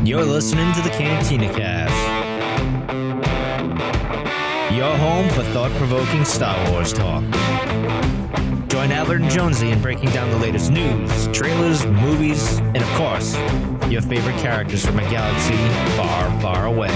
You're listening to the Cantina Cast, your home for thought-provoking Star Wars talk. Join Albert and Jonesy in breaking down the latest news, trailers, movies, and of course, your favorite characters from a galaxy far, far away.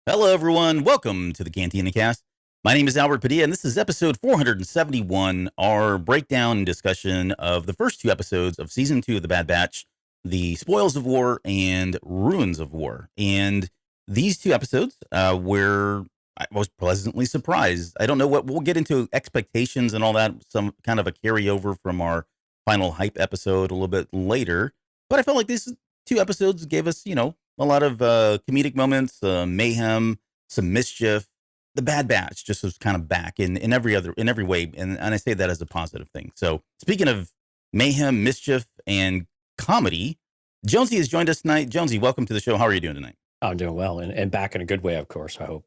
Hello, everyone. Welcome to the Cantina Cast. My name is Albert Padilla, and this is episode 471, our breakdown and discussion of the first two episodes of Season 2 of The Bad Batch, The Spoils of War and Ruins of War. And these two episodes where I was pleasantly surprised. I don't know what, we'll get into expectations and all that, some kind of a carryover from our final hype episode a little bit later. But I felt like these two episodes gave us, a lot of comedic moments, mayhem, some mischief. The Bad Batch just was kind of back in every way, and I say that as a positive thing. So speaking of mayhem, mischief, and comedy, Jonesy has joined us tonight. Jonesy, welcome to the show. How are you doing tonight? I'm doing well, and back in a good way, of course. I hope.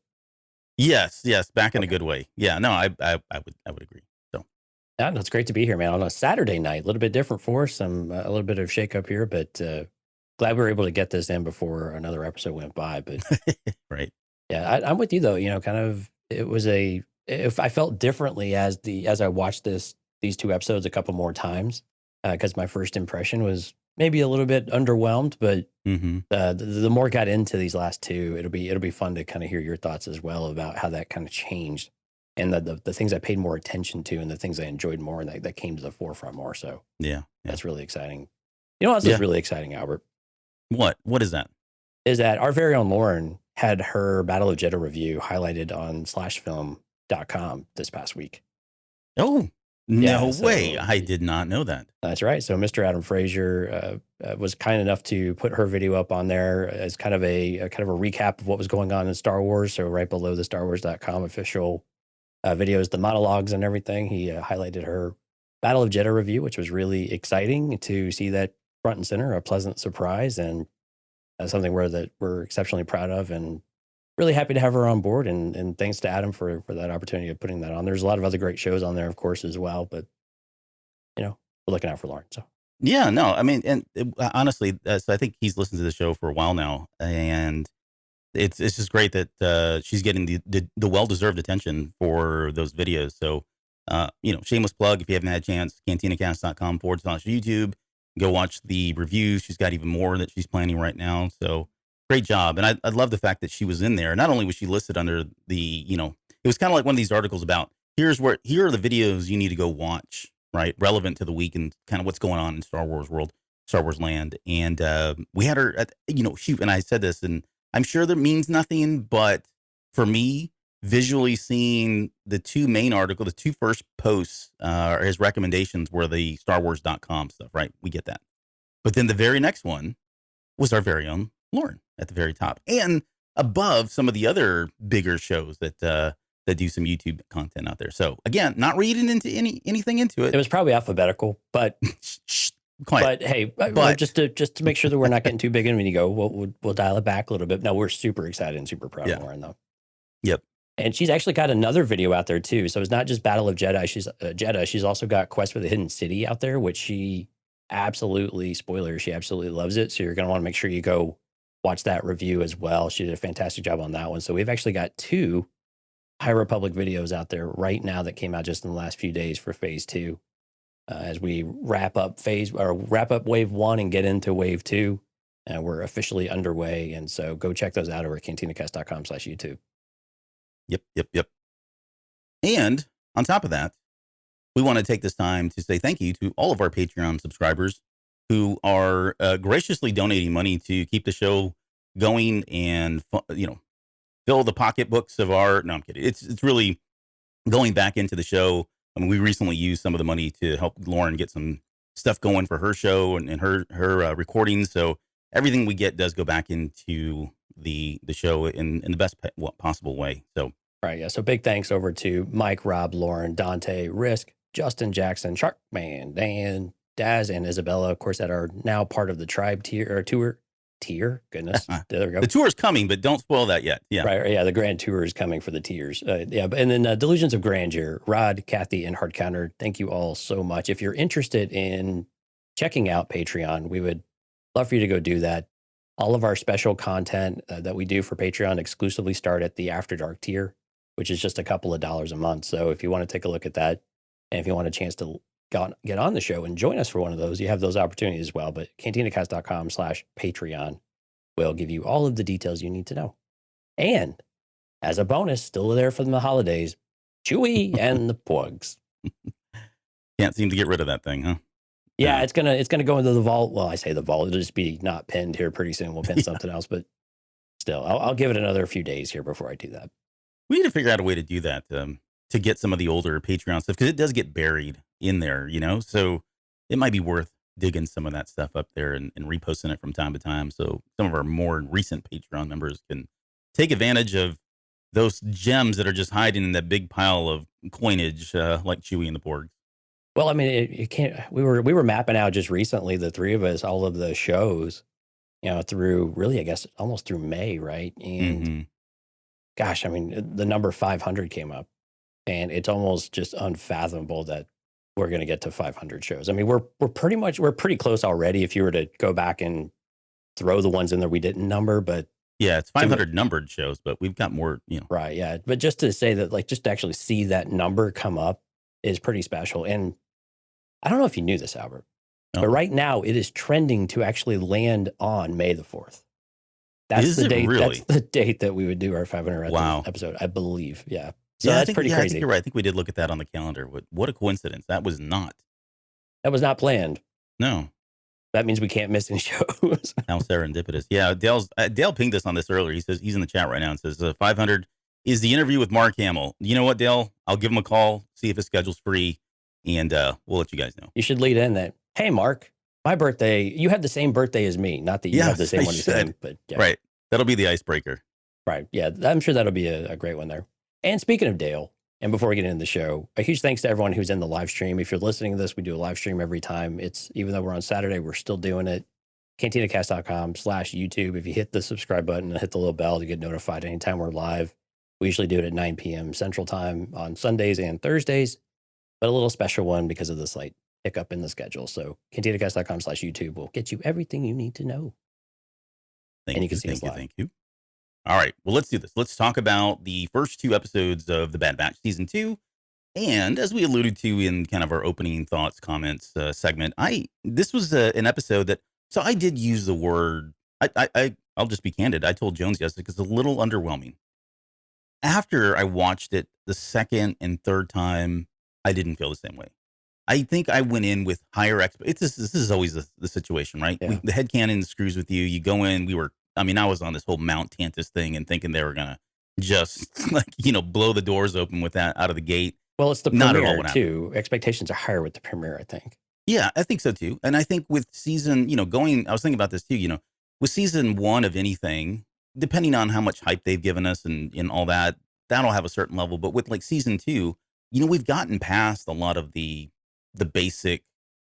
Yes, back in a good way. Yeah, no, I would agree. So yeah, no, it's great to be here, man. On a Saturday night, a little bit different for us. A little bit of shake up here, but glad we were able to get this in before another episode went by. But right. Yeah, I'm with you though. It was if I felt differently as I watched these two episodes a couple more times, because my first impression was maybe a little bit underwhelmed, but the more I got into these last two, it'll be fun to kind of hear your thoughts as well about how that kind of changed and the things I paid more attention to and the things I enjoyed more and that came to the forefront more. So yeah. That's really exciting. You know what's just really exciting, Albert? What is that? Is that our very own Lauren had her Battle of Jeddah review highlighted on slashfilm.com this past week. Oh, no way. I did not know that. That's right. So Mr. Adam Frazier was kind enough to put her video up on there as kind of a recap of what was going on in Star Wars. So right below the StarWars.com official videos, the monologues and everything, he highlighted her Battle of Jeddah review, which was really exciting to see that front and center, a pleasant surprise, and something we're exceptionally proud of and really happy to have her on board. And thanks to Adam for that opportunity of putting that on. There's a lot of other great shows on there, of course, as well. But, we're looking out for Lauren. So, yeah, no, I mean, and honestly, so I think he's listened to the show for a while now. And it's just great that she's getting the well-deserved attention for those videos. So, shameless plug, if you haven't had a chance, cantinacast.com/YouTube. Go watch the reviews. She's got even more that she's planning right now. So great job. And I love the fact that she was in there. Not only was she listed under the, it was kind of like one of these articles about here are the videos you need to go watch, right? Relevant to the week and kind of what's going on in Star Wars world, Star Wars land. And we had her at, and I said this, and I'm sure that means nothing, but for me, visually seeing the two first posts, or his recommendations were the StarWars.com stuff, right? We get that. But then the very next one was our very own Lauren at the very top and above some of the other bigger shows that do some YouTube content out there. So again, not reading into anything into it. It was probably alphabetical, but quiet. But hey, just to make sure that we're not getting too big in when you go, we'll dial it back a little bit. No, we're super excited and super proud of Lauren though. Yep. And she's actually got another video out there too. So it's not just Battle of Jeddah. She's also got Quest for the Hidden City out there, which she absolutely loves it. So you're going to want to make sure you go watch that review as well. She did a fantastic job on that one. So we've actually got two High Republic videos out there right now that came out just in the last few days for Phase 2. As we wrap up Wave 1 and get into Wave 2, we're officially underway. And so go check those out over at cantinacast.com/YouTube. Yep. And on top of that, we want to take this time to say thank you to all of our Patreon subscribers who are graciously donating money to keep the show going and, fill the pocketbooks of our, no, I'm kidding. It's really going back into the show. I mean, we recently used some of the money to help Lauren get some stuff going for her show and her recordings. So everything we get does go back into the show in the best possible way. So, right. Yeah. So big thanks over to Mike, Rob, Lauren, Dante, Risk, Justin Jackson, Sharkman, Dan, Daz, and Isabella, of course, that are now part of the Tribe tour. tier. Goodness, there we go. The tour is coming, but don't spoil that yet. Yeah. Right. Yeah. The grand tour is coming for the tiers. Yeah. And then Delusions of Grandeur, Rod, Kathy, and Hard Counter. Thank you all so much. If you're interested in checking out Patreon, we would love for you to go do that. All of our special content that we do for Patreon exclusively start at the After Dark tier, which is just a couple of dollars a month. So if you want to take a look at that, and if you want a chance to get on the show and join us for one of those, you have those opportunities as well. But cantinacast.com/Patreon will give you all of the details you need to know. And as a bonus, still there for the holidays, Chewy and the Pugs. Can't seem to get rid of that thing, huh? Yeah, it's gonna go into the vault. Well, I say the vault; it'll just be not pinned here pretty soon. We'll pin something else, but still, I'll give it another few days here before I do that. We need to figure out a way to do that to get some of the older Patreon stuff, because it does get buried in there, so it might be worth digging some of that stuff up there and reposting it from time to time, so some of our more recent Patreon members can take advantage of those gems that are just hiding in that big pile of coinage, like Chewy and the Porgs. Well, I mean, it can't. We were mapping out just recently, the three of us, all of the shows, through really, I guess, almost through May, right? And gosh, I mean, the number 500 came up, and it's almost just unfathomable that we're going to get to 500 shows. I mean, we're pretty close already. If you were to go back and throw the ones in there we didn't number, but yeah, it's 500 numbered shows, but we've got more, Right, yeah. But just to say that, like, just to actually see that number come up is pretty special. And I don't know if you knew this, Albert, but right now it is trending to actually land on May the 4th. That's the date. Really? That's the date that we would do our 500th episode, I believe. Yeah. So that's pretty crazy. I think you're right. I think we did look at that on the calendar. What a coincidence. That was not planned. No. That means we can't miss any shows. How serendipitous. Yeah. Dale pinged us on this earlier. He says he's in the chat right now and says 500 is the interview with Mark Hamill. You know what, Dale? I'll give him a call, see if his schedule's free, and we'll let you guys know. You should lead in that. Hey, Mark, my birthday, you have the same birthday as me. Not that you have the same one as him, but yeah. Right. That'll be the icebreaker. Right. Yeah. I'm sure that'll be a great one there. And speaking of Dale, and before we get into the show, a huge thanks to everyone who's in the live stream. If you're listening to this, we do a live stream every time. Even though we're on Saturday, we're still doing it. cantinacast.com/YouTube. If you hit the subscribe button and hit the little bell to get notified anytime we're live. We usually do it at 9 p.m. Central Time on Sundays and Thursdays, but a little special one because of the slight hiccup in the schedule. So cantinacast.com/YouTube will get you everything you need to know. Thank you. All right. Well, let's do this. Let's talk about the first 2 episodes of The Bad Batch Season 2. And as we alluded to in kind of our opening thoughts, comments segment, this was an episode that, so I did use the word, I'll just be candid. I told Jonesy, I was like, it's a little underwhelming. After I watched it the second and third time, I didn't feel the same way. I think I went in with higher expectations. This is always the situation, right? Yeah. The headcanon screws with you. You go in, I was on this whole Mount Tantus thing and thinking they were going to just blow the doors open with that out of the gate. Well, it's the premiere too. Expectations are higher with the premiere, I think. Yeah, I think so too. And I think with season, I was thinking about this too, with season 1 of anything, depending on how much hype they've given us and all that, that'll have a certain level. But with like season 2, we've gotten past a lot of the basic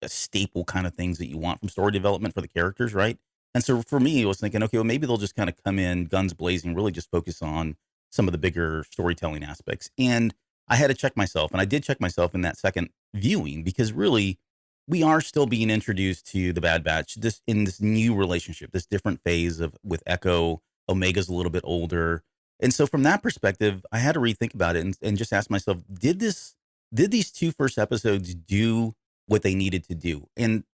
staple kind of things that you want from story development for the characters, right? And so for me, I was thinking, okay, well, maybe they'll just kind of come in guns blazing, really just focus on some of the bigger storytelling aspects. And I had to check myself, and I did check myself in that second viewing, because really we are still being introduced to the Bad Batch in this new relationship, this different phase with Echo. Omega's a little bit older. And so from that perspective, I had to rethink about it and just ask myself, did these 2 first episodes do what they needed to do? And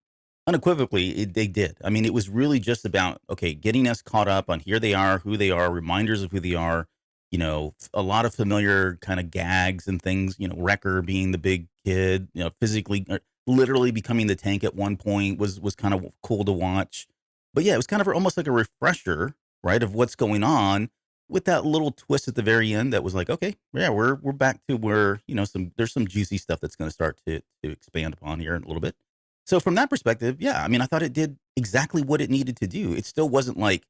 unequivocally, they did. I mean, it was really just about, okay, getting us caught up on here they are, who they are, reminders of who they are, a lot of familiar kind of gags and things, Wrecker being the big kid, physically, literally becoming the tank at one point was kind of cool to watch. But yeah, it was kind of almost like a refresher, right, of what's going on, with that little twist at the very end that was like, okay, yeah, we're back to where, there's some juicy stuff that's going to start to expand upon here in a little bit. So from that perspective, yeah, I mean, I thought it did exactly what it needed to do. It still wasn't like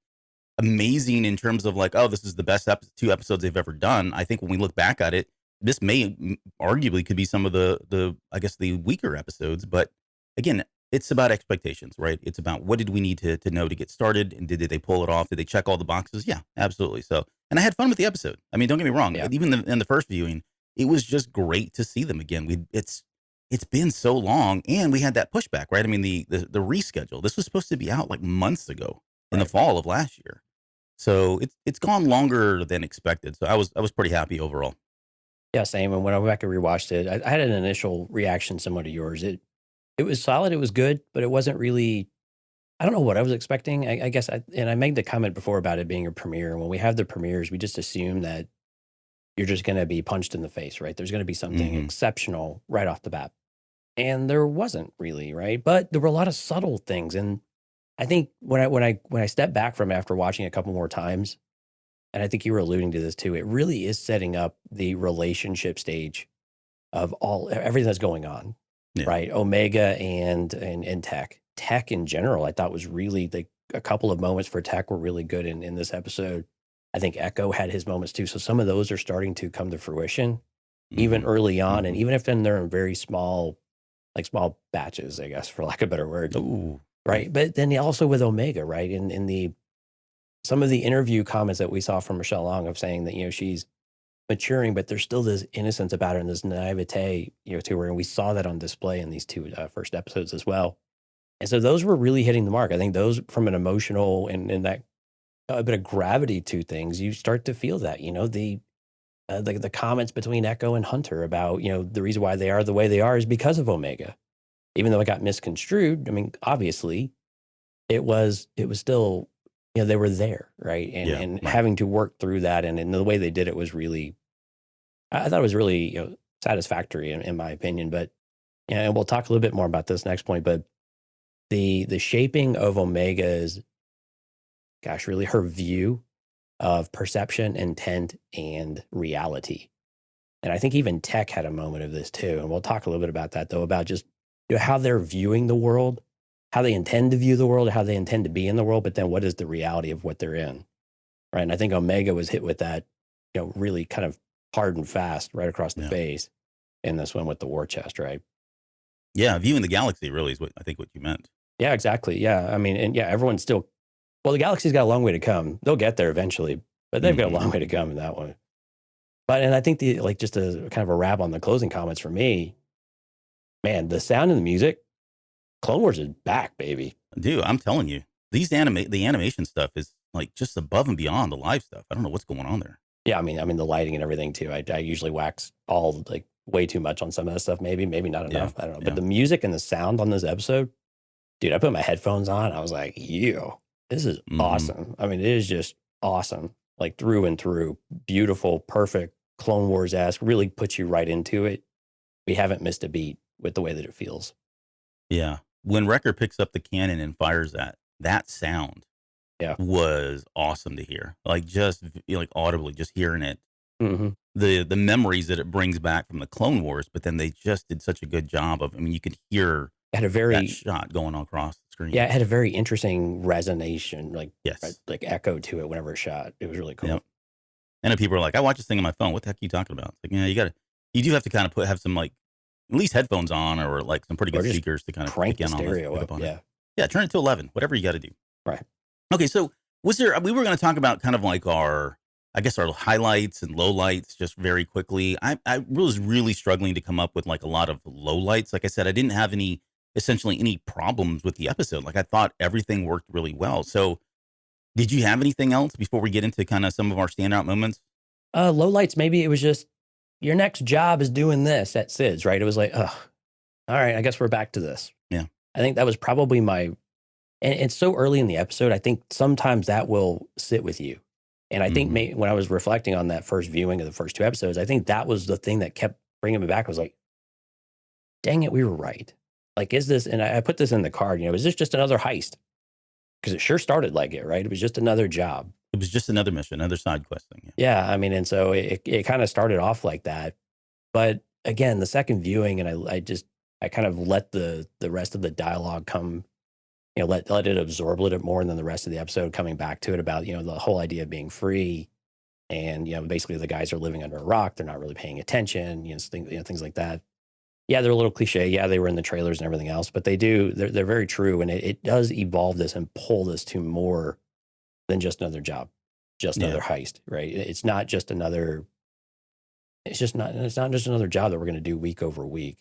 amazing in terms of like, oh, this is the best 2 episodes they've ever done. I think when we look back at it, this may arguably could be some of the I guess the weaker episodes. But again, it's about expectations, right? It's about what did we need to know to get started, and did they pull it off? Did they check all the boxes? Yeah, absolutely. So, and I had fun with the episode. I mean, don't get me wrong. Yeah. Even in the first viewing, it was just great to see them again. It's been so long, and we had that pushback, right? I mean, the reschedule. This was supposed to be out like months ago in the Right. fall of last year. So it's gone longer than expected. So I was pretty happy overall. Yeah, same. And when I went back and rewatched it, I had an initial reaction similar to yours. It was solid. It was good, but it wasn't really. I don't know what I was expecting. I guess, and I made the comment before about it being a premiere. And when we have the premieres, we just assume that you're just going to be punched in the face, right? There's going to be something Hmm. exceptional right off the bat, and there wasn't really, right? But there were a lot of subtle things, and I think when I step back from it after watching it a couple more times, and I think you were alluding to this too, it really is setting up the relationship stage of everything that's going on, Yeah. right? Omega and Tech. Tech in general, I thought was really like a couple of moments for Tech were really good in this episode. I think Echo had his moments too. So some of those are starting to come to fruition even Hmm. early on. And Hmm. even if then they're in very small, like small batches, I guess, for lack of a better word. Ooh. Right. But then also with Omega, right? In the some of the interview comments that we saw from Michelle Long of saying that, she's maturing, but there's still this innocence about her and this naivete, to her. And we saw that on display in these two first episodes as well. And so those were really hitting the mark. I think those from an emotional and that a bit of gravity to things, you start to feel that, the comments between Echo and Hunter about, the reason why they are the way they are is because of Omega. Even though it got misconstrued, I mean, obviously it was still, they were there, right? And Yeah. and Right. having to work through that and the way they did it was really, I thought it was really, satisfactory in my opinion. But yeah, and we'll talk a little bit more about this next point, but the shaping of Omega's, gosh, really her view of perception, intent, and reality. And I think even Tech had a moment of this too. And we'll talk a little bit about that though, about just how they're viewing the world, how they intend to view the world, how they intend to be in the world, but then what is the reality of what they're in. Right. And I think Omega was hit with that, really kind of hard and fast right across the Yeah. face in this one with the war chest, right? Yeah. Viewing the galaxy really is what I think what you meant. Yeah, exactly. Yeah. I mean, and yeah, everyone's still, well, the galaxy's got a long way to come. They'll get there eventually, but they've got a Mhm. long way to come in that one. But, and I think just a kind of a wrap on the closing comments for me, man, the sound and the music, Clone Wars is back, baby. Dude, I'm telling you, the animation stuff is like just above and beyond the live stuff. I don't know what's going on there. Yeah. I mean, the lighting and everything too. I usually wax all like way too much on some of that stuff. Maybe not Yeah. enough. I don't know. Yeah. But the music and the sound on this episode, dude, I put my headphones on. I was like, this is Mhm. awesome. I mean, it is just awesome, like through and through. Beautiful, perfect, Clone Wars-esque, really puts you right into it. We haven't missed a beat with the way that it feels. Yeah. When Wrecker picks up the cannon and fires that sound Yeah. was awesome to hear. Like just like audibly, just hearing it. Mm-hmm. The memories that it brings back from the Clone Wars, but then they just did such a good job of. I mean, you could hear It had a that very, shot going across the screen. yeah, it had a very interesting resonation, Yes. like echo to it whenever it shot. It was really cool. Yep. And then people are like, "I watch this thing on my phone. What the heck are you talking about?" It's like, yeah, you do have to kind of have some like at least headphones on or like some pretty Or good just speakers to kind of crank pick the in on it, stereo pick up. on Yeah. it. Yeah, turn it to 11, whatever you got to do. Right. Okay, so we were going to talk about kind of like our highlights and lowlights just very quickly. I was really struggling to come up with like a lot of lowlights. Like I said, I didn't have essentially any problems with the episode. Like I thought everything worked really well. So did you have anything else before we get into kind of some of our standout moments? Low lights, maybe it was just your next job is doing this at Sid's, right? It was like, oh, all right, I guess we're back to this. Yeah. I think that was probably and it's so early in the episode. I think sometimes that will sit with you. And I think Mhm. when I was reflecting on that first viewing of the first two episodes, I think that was the thing that kept bringing me back. I was like, dang it, we were right. Like, is this, and I put this in the card, is this just another heist? Because it sure started like it, right? It was just another job. It was just another mission, another side quest thing. Yeah. Yeah, I mean, and so it kind of started off like that. But again, the second viewing, and I kind of let the rest of the dialogue come, let it absorb a little bit more, and then the rest of the episode coming back to it about, the whole idea of being free. And, basically the guys are living under a rock. They're not really paying attention, things like that. Yeah, they're a little cliche. Yeah, they were in the trailers and everything else, but they're very true. And it does evolve this and pull this to more than just another job, just Yeah. another heist, right? It's not just another, it's not just another job that we're going to do week over week.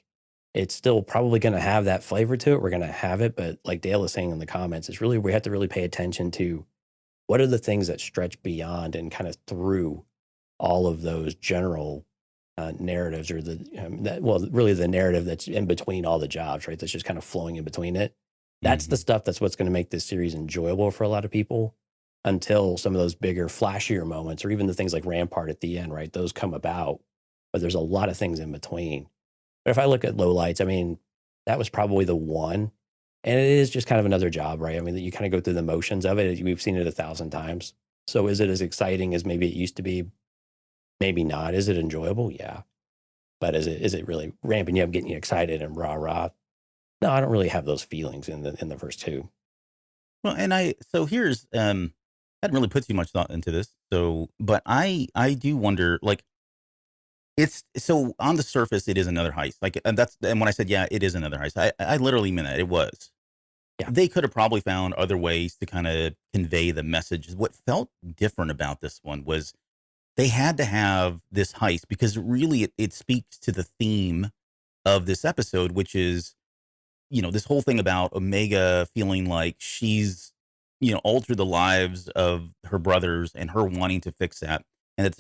It's still probably going to have that flavor to it. We're going to have it. But like Dale is saying in the comments, it's really, we have to really pay attention to what are the things that stretch beyond and kind of through all of those general narratives, or really the narrative that's in between all the jobs, right? That's just kind of flowing in between it. That's the stuff that's what's going to make this series enjoyable for a lot of people until some of those bigger, flashier moments, or even the things like Rampart at the end, right? Those come about, but there's a lot of things in between. But if I look at lowlights, I mean, that was probably the one. And it is just kind of another job, right? I mean, you kind of go through the motions of it. We've seen it 1,000 times. So is it as exciting as maybe it used to be? Maybe not. Is it enjoyable? Yeah. But is it really ramping you up, getting you excited and rah rah? No, I don't really have those feelings in the first two. Well, and so here's I hadn't really put too much thought into this. So, but I do wonder, like, it's so on the surface it is another heist. Like, and when I said yeah, it is another heist, I literally meant that. It was. Yeah. They could have probably found other ways to kind of convey the message. What felt different about this one was they had to have this heist because really it speaks to the theme of this episode, which is, this whole thing about Omega feeling like she's, altered the lives of her brothers and her wanting to fix that and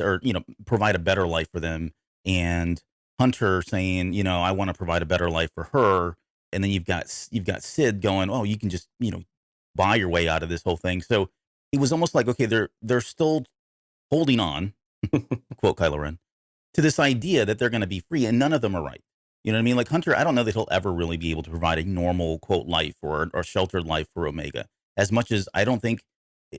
provide a better life for them. And Hunter saying, I want to provide a better life for her. And then you've got Sid going, oh, you can just, buy your way out of this whole thing. So it was almost like, okay, they're still holding on, quote Kylo Ren, to this idea that they're going to be free, and none of them are right. You know what I mean? Like Hunter, I don't know that he'll ever really be able to provide a normal, quote, life or sheltered life for Omega, as much as I don't think,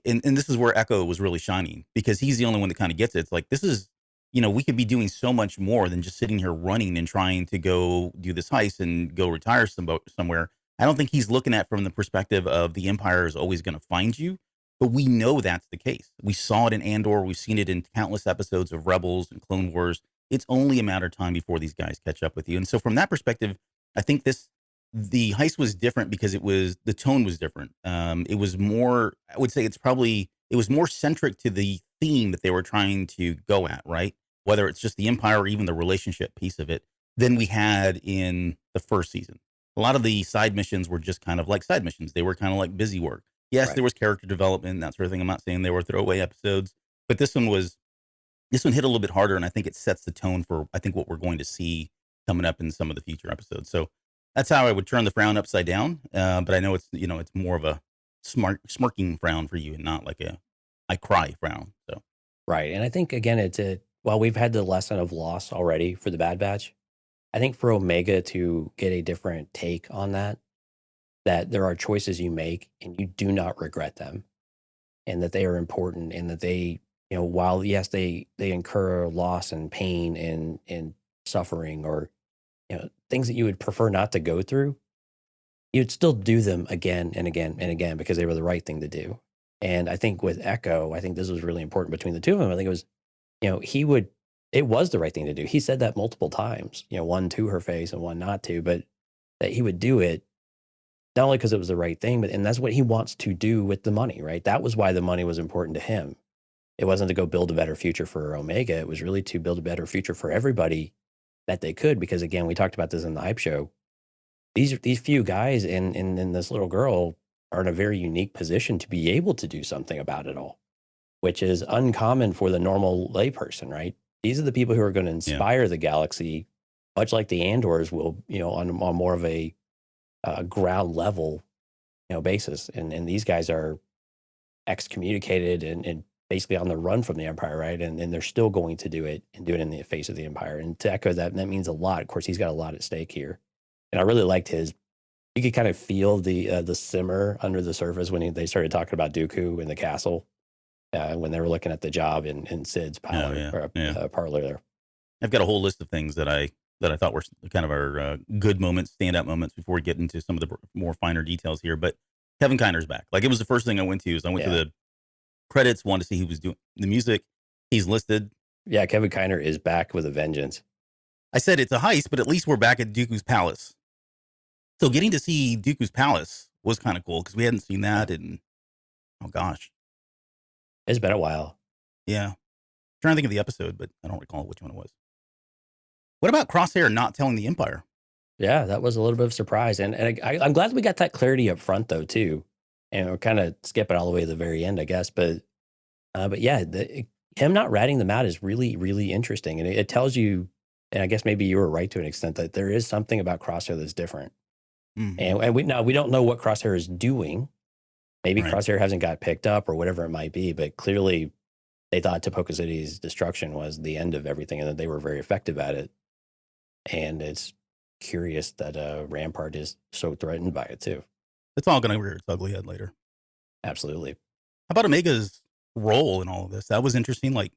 and this is where Echo was really shining, because he's the only one that kind of gets it. It's like, this is, we could be doing so much more than just sitting here running and trying to go do this heist and go retire somewhere. I don't think he's looking at from the perspective of the Empire is always going to find you. But we know that's the case. We saw it in Andor. We've seen it in countless episodes of Rebels and Clone Wars. It's only a matter of time before these guys catch up with you. And so from that perspective, I think the heist was different because the tone was different. It was more, I would say it was more centric to the theme that they were trying to go at, right? Whether it's just the Empire or even the relationship piece of it, than we had in the first season. A lot of the side missions were just kind of like side missions. They were kind of like busy work. Yes, Right. there was character development, that sort of thing. I'm not saying they were throwaway episodes, but this one hit a little bit harder, and I think it sets the tone for I think what we're going to see coming up in some of the future episodes. So that's how I would turn the frown upside down. But I know it's more of a smirking frown for you, and not like a I cry frown. So Right. And I think again, while we've had the lesson of loss already for the Bad Batch, I think for Omega to get a different take on that there are choices you make and you do not regret them, and that they are important, and that they, while yes, they incur loss and pain and suffering, or, things that you would prefer not to go through, you'd still do them again and again and again because they were the right thing to do. And I think with Echo, I think this was really important between the two of them. I think it was, it was the right thing to do. He said that multiple times, one to her face and one not to, but that he would do it not only because it was the right thing, and that's what he wants to do with the money, right? That was why the money was important to him. It wasn't to go build a better future for Omega. It was really to build a better future for everybody that they could. Because again, we talked about this in the hype show. These few guys and this little girl are in a very unique position to be able to do something about it all, which is uncommon for the normal layperson, right? These are the people who are going to inspire the galaxy, much like the Andors will, on more of a ground level, basis. And these guys are excommunicated and basically on the run from the Empire, right? And they're still going to do it and do it in the face of the Empire. And to Echo that means a lot. Of course, he's got a lot at stake here. And I really liked you could kind of feel the simmer under the surface when they started talking about Dooku in the castle, when they were looking at the job in Sid's parlor there. I've got a whole list of things that I thought were kind of our good moments, standout moments before we get into some of the more finer details here. But Kevin Kiner's back. Like, it was the first thing I went to. I went to the credits, wanted to see who was doing the music. He's listed. Yeah, Kevin Kiner is back with a vengeance. I said it's a heist, but at least we're back at Dooku's palace. So getting to see Dooku's palace was kind of cool because we hadn't seen that in, oh gosh. It's been a while. Yeah. I'm trying to think of the episode, but I don't recall which one it was. What about Crosshair not telling the Empire? Yeah, that was a little bit of a surprise. And I'm glad we got that clarity up front, though, too. And we're kind of skipping all the way to the very end, I guess. But yeah, him not ratting them out is really, really interesting. And it tells you, and I guess maybe you were right to an extent, that there is something about Crosshair that's different. Mm-hmm. And we don't know what Crosshair is doing. Maybe Right. Crosshair hasn't got picked up or whatever it might be, but clearly they thought Tipoca City's destruction was the end of everything and that they were very effective at it. And it's curious that Rampart is so threatened by it too. It's all going to rear its ugly head later. Absolutely. How about Omega's role in all of this? That was interesting. Like,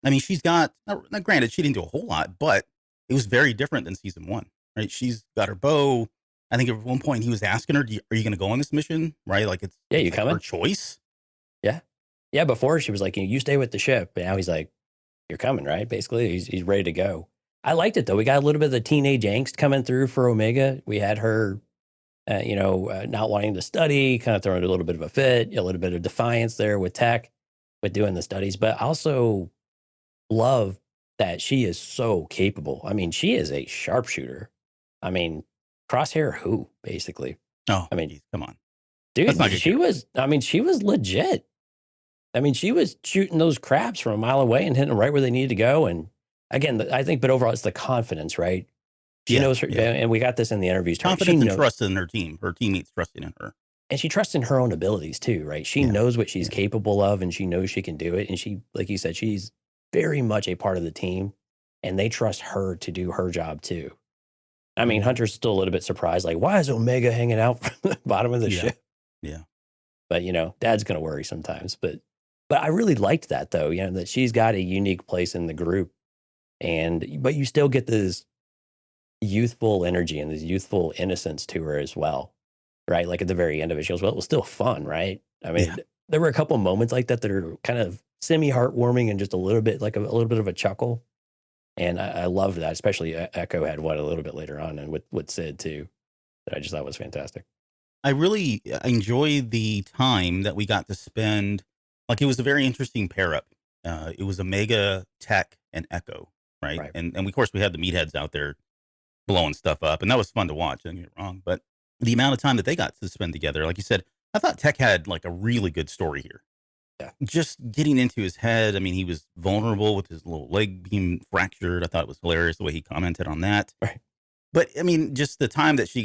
I mean, she's got, now granted, she didn't do a whole lot, but it was very different than season 1, right? She's got her bow. I think at one point he was asking her, are you going to go on this mission? Right? Like it's, Yeah, it's you like coming? her choice. Yeah. Yeah, before she was like, you stay with the ship. And now he's like, you're coming, right? Basically, he's ready to go. I liked it, though. We got a little bit of the teenage angst coming through for Omega. We had her, not wanting to study, kind of throwing a little bit of a fit, a little bit of defiance there with Tech, with doing the studies. But I also love that she is so capable. I mean, she is a sharpshooter. I mean, Crosshair who, basically. Oh, I mean, geez, come on. Dude, Let's not get she was legit. I mean, she was shooting those crabs from a mile away and hitting them right where they needed to go. And again, I think, but overall, it's the confidence, right? She knows her, and we got this in the interviews. Confidence and trust in her team, her teammates trusting in her. And she trusts in her own abilities too, right? She knows what she's capable of and she knows she can do it. And she, like you said, she's very much a part of the team and they trust her to do her job too. I mean, Hunter's still a little bit surprised, like, why is Omega hanging out from the bottom of the ship? Yeah. But, Dad's going to worry sometimes. But I really liked that, though, that she's got a unique place in the group. But you still get this youthful energy and this youthful innocence to her as well, right? Like at the very end of it, she goes, well, it was still fun, right? I mean, there were a couple moments like that are kind of semi-heartwarming and just a little bit, like a little bit of a chuckle. And I loved that, especially Echo had one a little bit later on and with Sid too, that I just thought was fantastic. I really enjoyed the time that we got to spend. Like it was a very interesting pair up. It was Omega, Tech, and Echo, right? And of course we had the meatheads out there blowing stuff up, and that was fun to watch. Don't get me wrong, but the amount of time that they got to spend together, like you said, I thought Tech had like a really good story here. Yeah. Just getting into his head. I mean, he was vulnerable with his little leg being fractured. I thought it was hilarious the way he commented on that. Right. But I mean, just the time that we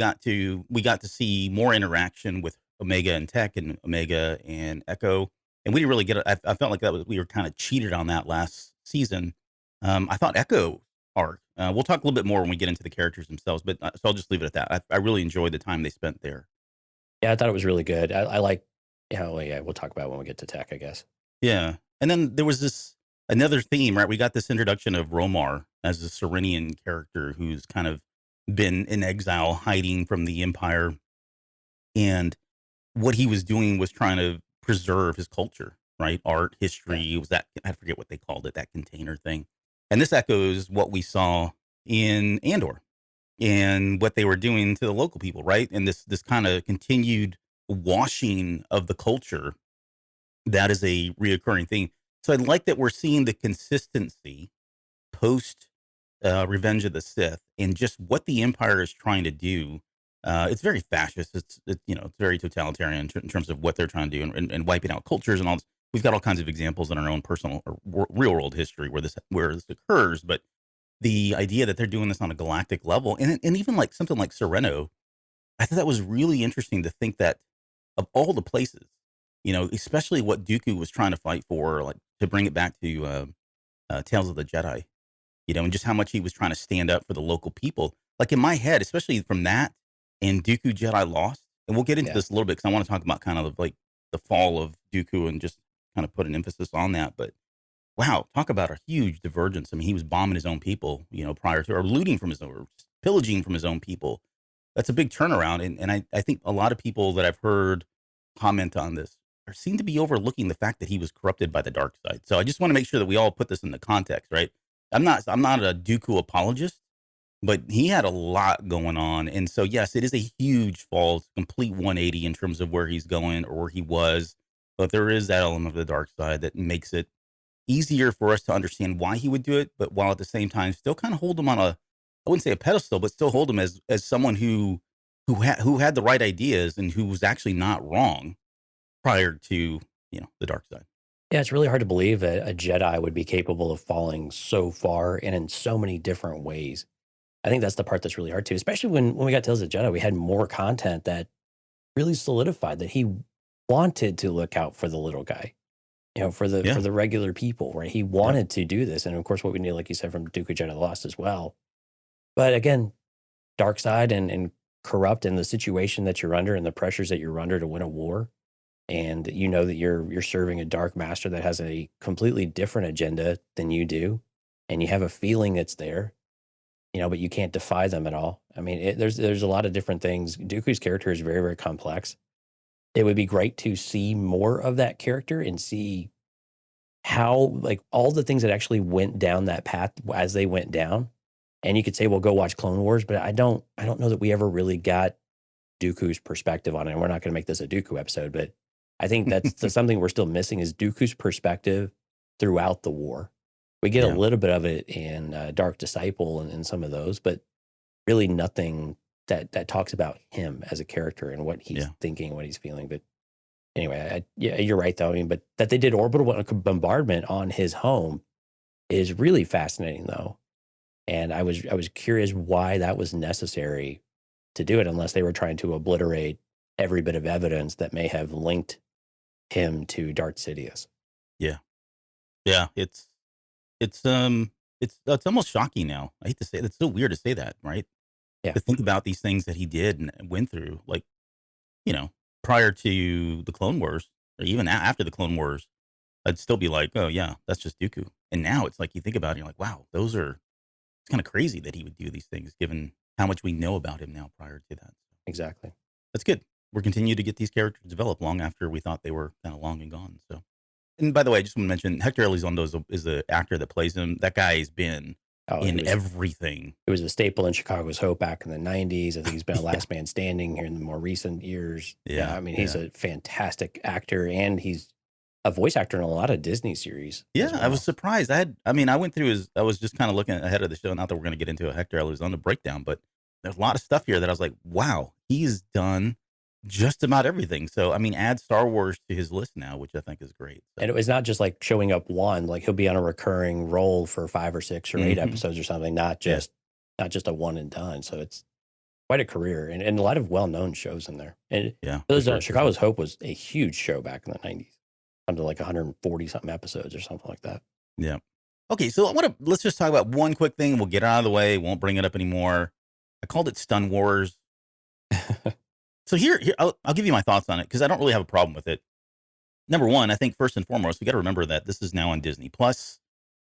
got to see more interaction with Omega and Tech and Omega and Echo. And we didn't really get it. I felt like we were kind of cheated on that last season. I thought Echo arc. We'll talk a little bit more when we get into the characters themselves, but so I'll just leave it at that. I really enjoyed the time they spent there. Yeah, I thought it was really good. I like, we'll talk about it when we get to Tech, I guess. Yeah. And then there was another theme, right? We got this introduction of Romar as a Serenian character who's kind of been in exile, hiding from the Empire. And what he was doing was trying to preserve his culture, right? Art, history, was that, I forget what they called it, that container thing. And this echoes what we saw in Andor and what they were doing to the local people, right? And this kind of continued washing of the culture, that is a reoccurring thing. So I like that we're seeing the consistency post Revenge of the Sith and just what the Empire is trying to do. It's very fascist. It's very totalitarian in terms of what they're trying to do and wiping out cultures and all this. We've got all kinds of examples in our own personal or real world history where this occurs. But the idea that they're doing this on a galactic level and even like something like Serenno, I thought that was really interesting to think that of all the places, especially what Dooku was trying to fight for, like to bring it back to Tales of the Jedi, and just how much he was trying to stand up for the local people. Like in my head, especially from that and Dooku Jedi Lost, and we'll get into this a little bit because I want to talk about kind of like the fall of Dooku and just kind of put an emphasis on that. But wow, talk about a huge divergence. I mean, he was bombing his own people, prior to, or looting from his own, or pillaging from his own people. That's a big turnaround. And I think a lot of people that I've heard comment on this seem to be overlooking the fact that he was corrupted by the dark side. So I just want to make sure that we all put this in the context, right? I'm not a Dooku apologist, but he had a lot going on. And so, yes, it is a huge fall. It's a complete 180 in terms of where he's going or where he was. But there is that element of the dark side that makes it easier for us to understand why he would do it, but while at the same time still kind of hold him on I wouldn't say a pedestal, but still hold him as someone who had the right ideas and who was actually not wrong prior to, the dark side. Yeah, it's really hard to believe that a Jedi would be capable of falling so far and in so many different ways. I think that's the part that's really hard too, especially when we got Tales of the Jedi, we had more content that really solidified that he wanted to look out for the little guy, for Yeah. the regular people, right? He wanted to do this. And of course, what we need, like you said, from Dooku Jedi Lost as well. But again, dark side and corrupt and the situation that you're under and the pressures that you're under to win a war. And you know that you're serving a dark master that has a completely different agenda than you do. And you have a feeling it's there, but you can't defy them at all. I mean, there's a lot of different things. Dooku's character is very, very complex. It would be great to see more of that character and see how, like, all the things that actually went down that path as they went down. And you could say, well, go watch Clone Wars, but I don't know that we ever really got Dooku's perspective on it. And we're not going to make this a Dooku episode, but I think that's something we're still missing is Dooku's perspective throughout the war. We get a Yeah. little bit of it in Dark Disciple and some of those, but really nothing that talks about him as a character and what he's Yeah. thinking, what he's feeling. But anyway, yeah, you're right though. I mean, but that they did orbital bombardment on his home is really fascinating though. And I was curious why that was necessary to do it, unless they were trying to obliterate every bit of evidence that may have linked him to Darth Sidious. Yeah. It's almost shocking now. I hate to say it. It's so weird to say that, right? Yeah. To think about these things that he did and went through, like, prior to the Clone Wars, or even after the Clone Wars, I'd still be like, oh yeah, that's just Dooku. And now it's like you think about it, you're like, wow, it's kind of crazy that he would do these things given how much we know about him now prior to that. Exactly. That's good. We're continuing to get these characters developed long after we thought they were kind of long and gone. So, and by the way, I just want to mention Hector Elizondo is the actor that plays him. That guy's been Oh, in everything. it was a staple in Chicago's Hope back in the 90s. I think he's been a Yeah. last man standing here in the more recent years. Yeah, I mean, he's a fantastic actor and he's a voice actor in a lot of Disney series. Yeah, as I well. was surprised. I went through I was just kind of looking ahead of the show. Not that we're going to get into a Hector Elizondo breakdown, but there's a lot of stuff here that I was like, wow, he's done just about everything. So, I mean, add Star Wars to his list now, which I think is great. So, And it was not just like showing up one, like he'll be on a recurring role for 5 or 6 or 8 Mhm. episodes or something, not just a one and done. So it's quite a career and a lot of well-known shows in there. And yeah, those for sure. Chicago's Hope was a huge show back in the 90s. Something like 140 something episodes or something like that. Yeah. Okay, so let's just talk about one quick thing. We'll get it out of the way. Won't bring it up anymore. I called it Stun Wars. So here I'll give you my thoughts on it because I don't really have a problem with it. Number one, I think first and foremost, we got to remember that this is now on Disney Plus.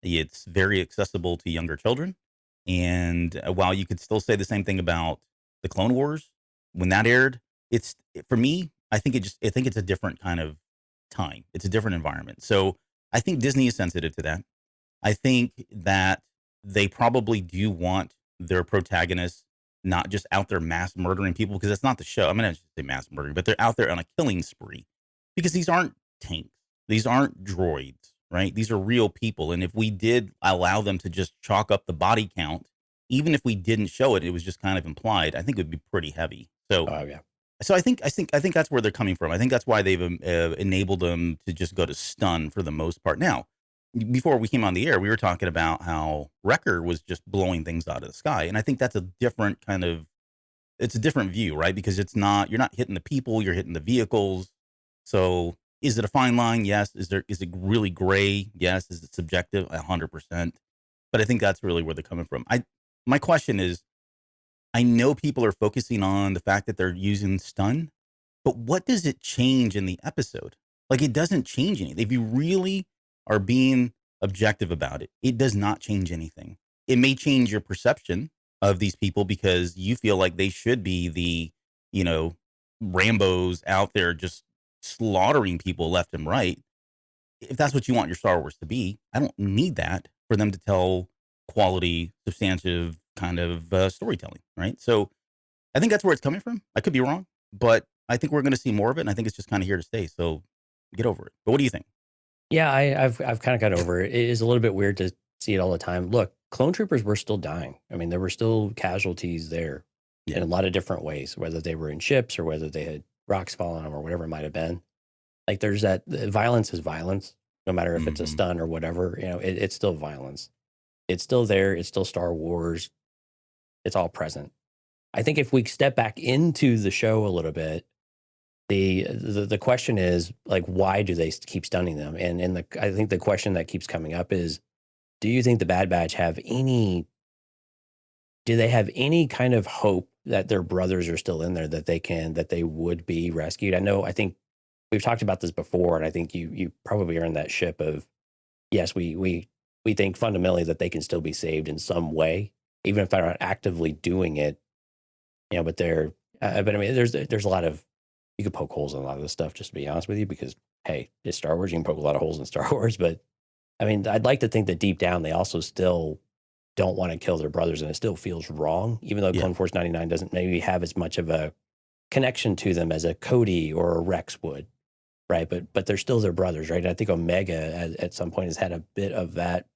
It's very accessible to younger children, and while you could still say the same thing about the Clone Wars when that aired, for me, I think it's a different kind of time. It's a different environment. So I think Disney is sensitive to that. I think that they probably do want their protagonists not just out there mass murdering people because that's not the show. I mean, I should say mass murdering, but they're out there on a killing spree because these aren't tanks. These aren't droids, right? These are real people. And if we did allow them to just chalk up the body count, even if we didn't show it, it was just kind of implied, I think it would be pretty heavy. So, Oh yeah. so I think that's where they're coming from. I think that's why they've enabled them to just go to stun for the most part. Now, before we came on the air, we were talking about how Wrecker was just blowing things out of the sky, and I think that's a different it's a different view, right? Because you're not hitting the people, you're hitting the vehicles. So, is it a fine line? Yes. Is it really gray? Yes. Is it subjective? 100%. But I think that's really where they're coming from. My question is, I know people are focusing on the fact that they're using stun, but what does it change in the episode? Like, it doesn't change anything. If you really are being objective about it, it does not change anything. It may change your perception of these people because you feel like they should be the, Rambos out there just slaughtering people left and right. If that's what you want your Star Wars to be, I don't need that for them to tell quality, substantive, kind of storytelling, right? So I think that's where it's coming from. I could be wrong, but I think we're going to see more of it, and I think it's just kind of here to stay. So get over it. But what do you think? Yeah, I've kind of got over it. It is a little bit weird to see it all the time. Look, clone troopers were still dying. I mean, there were still casualties there Yeah. in a lot of different ways, whether they were in ships or whether they had rocks fall on them or whatever it might have been. Like there's that violence is violence, no matter if it's a Mhm. stun or whatever. It's still violence. It's still there. It's still Star Wars. It's all present. I think if we step back into the show a little bit, the question is like, why do they keep stunning them? And I think the question that keeps coming up is, do you think the Bad Batch do they have any kind of hope that their brothers are still in there, that they would be rescued? I think we've talked about this before, and I think you probably are in that ship of, yes, we think fundamentally that they can still be saved in some way, even if they're not actively doing it. But but I mean, there's a lot of, you could poke holes in a lot of this stuff, just to be honest with you, because hey, it's Star Wars. You can poke a lot of holes in Star Wars, but I mean, I'd like to think that deep down they also still don't want to kill their brothers, and it still feels wrong, even though Yeah. Clone Force 99 doesn't maybe have as much of a connection to them as a Cody or a Rex would, right? But they're still their brothers, right? And I think Omega at some point has had a bit of that,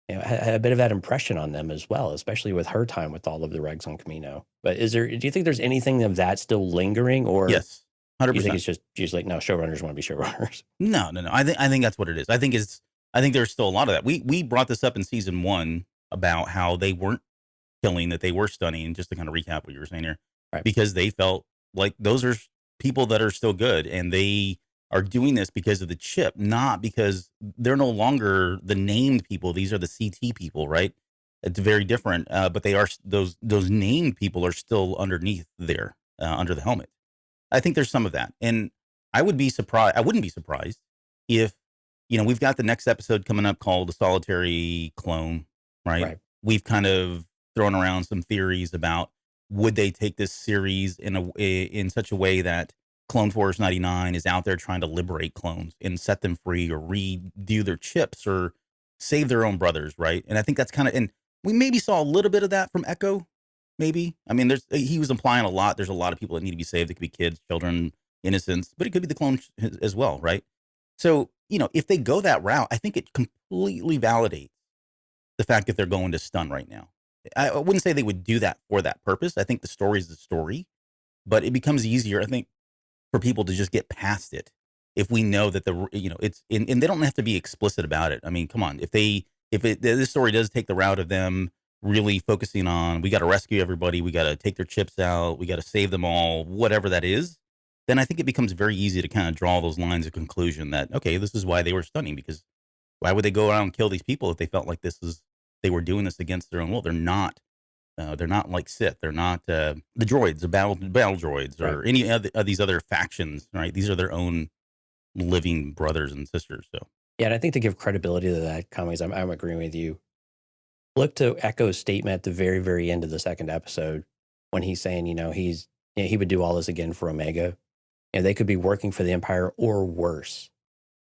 had a bit of that impression on them as well, especially with her time with all of the regs on Camino. But do you think there's anything of that still lingering, or Yes, do you think 100%. it's just like, no, showrunners want to be showrunners? No. I think that's what it is. I think there's still a lot of that. We brought this up in season 1 about how they weren't killing, that they were stunning, just to kind of recap what you were saying here, Right. because they felt like those are people that are still good, and they are doing this because of the chip, not because they're no longer the named people. These are the CT people, right? It's very different, but they are those named people are still underneath there, under the helmet. I think there's some of that, and I would be surprised. I wouldn't be surprised if, we've got the next episode coming up called "The Solitary Clone," right? Right. We've kind of thrown around some theories about, would they take this series in such a way that Clone Force 99 is out there trying to liberate clones and set them free, or redo their chips, or save their own brothers, right? And I think that's kind of, and we maybe saw a little bit of that from Echo. Maybe. I mean, he was implying a lot. There's a lot of people that need to be saved. It could be kids, children, innocents, but it could be the clones as well, right? So, if they go that route, I think it completely validates the fact that they're going to stun right now. I wouldn't say they would do that for that purpose. I think the story is the story, but it becomes easier, I think, for people to just get past it if we know that it's, and they don't have to be explicit about it. I mean, come on, if this story does take the route of them really focusing on, we got to rescue everybody, we got to take their chips out, we got to save them all, whatever that is, then I think it becomes very easy to kind of draw those lines of conclusion that, okay, this is why they were stunning, because why would they go out and kill these people if they felt like they were doing this against their own will? They're not. They're not like Sith. They're not the droids, the battle droids, or Right. any of these other factions. Right? These are their own living brothers and sisters. So Yeah, and I think to give credibility to that comments, I'm agreeing with you. Look to Echo's statement at the very, very end of the second episode when he's saying, he would do all this again for Omega, and they could be working for the Empire or worse.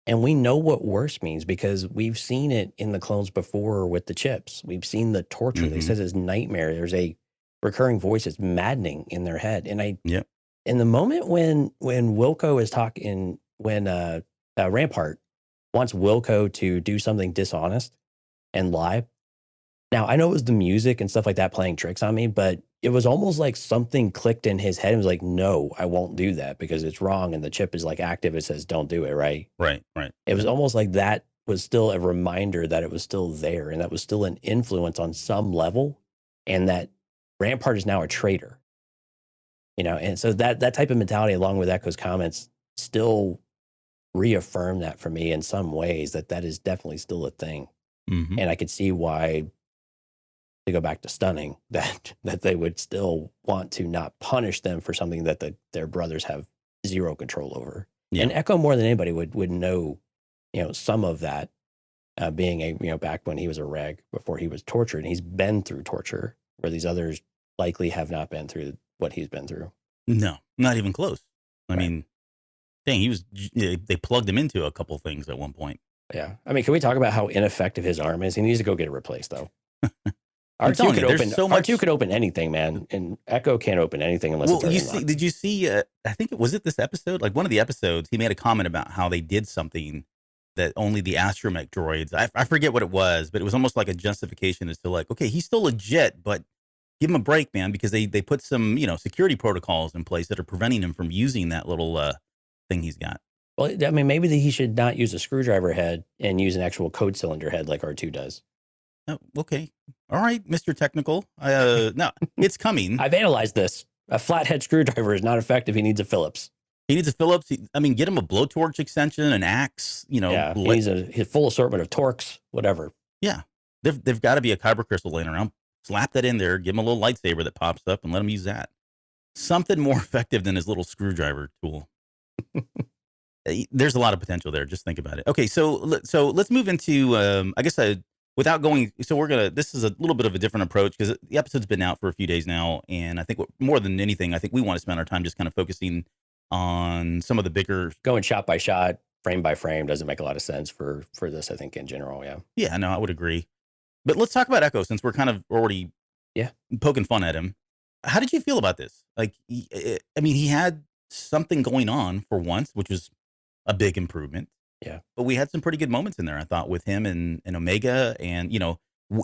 And we know what worse means because we've seen it in the clones before with the chips. We've seen the torture. They Mhm. said it's nightmare. There's a recurring voice that's maddening in their head. And Yep. in the moment when Wilco is talking, when Rampart wants Wilco to do something dishonest and lie. Now I know it was the music and stuff like that playing tricks on me, but it was almost like something clicked in his head and was like, "No, I won't do that because it's wrong." And the chip is like active. It says, "Don't do it." Right. Right. It was almost like that was still a reminder that it was still there and that was still an influence on some level, and that Rampart is now a traitor. And so that type of mentality, along with Echo's comments, still reaffirm that for me in some ways, that is definitely still a thing. Mhm. And I could see why, to go back to stunning, that they would still want to not punish them for something that their brothers have zero control over. Yeah. And Echo more than anybody would know, some of that, being back when he was a reg before he was tortured, and he's been through torture where these others likely have not been through what he's been through. No, not even close. I Right. mean, dang, they plugged him into a couple things at one point. Yeah. I mean, can we talk about how ineffective his arm is? He needs to go get it replaced though. I'm telling you, there's so much. R2 could open anything, man, and Echo can't open anything unless it's already unlocked. Did you see? I think was it this episode? Like one of the episodes, he made a comment about how they did something that only the astromech droids. I forget what it was, but it was almost like a justification as to like, okay, he's still legit, but give him a break, man, because they put some security protocols in place that are preventing him from using that little thing he's got. Well, I mean, maybe he should not use a screwdriver head and use an actual code cylinder head like R2 does. Oh, okay. All right, Mr. Technical. No, it's coming. I've analyzed this. A flathead screwdriver is not effective. He needs a Phillips. He needs a Phillips. Get him a blowtorch extension, an axe. He needs his full assortment of torques, whatever. Yeah, they've got to be a kyber crystal laying around. Slap that in there. Give him a little lightsaber that pops up, and let him use that. Something more effective than his little screwdriver tool. There's a lot of potential there. Just think about it. Okay, so let's move into without going. So this is a little bit of a different approach because the episode's been out for a few days now, and I think more than anything, I think we want to spend our time just kind of focusing on some of the bigger, going shot by shot, frame by frame doesn't make a lot of sense for this. I think in general, yeah, no, I would agree. But let's talk about Echo since we're kind of already poking fun at him. How did you feel about this? Like, he had something going on for once, which was a big improvement. Yeah. But we had some pretty good moments in there, I thought, with him and Omega, and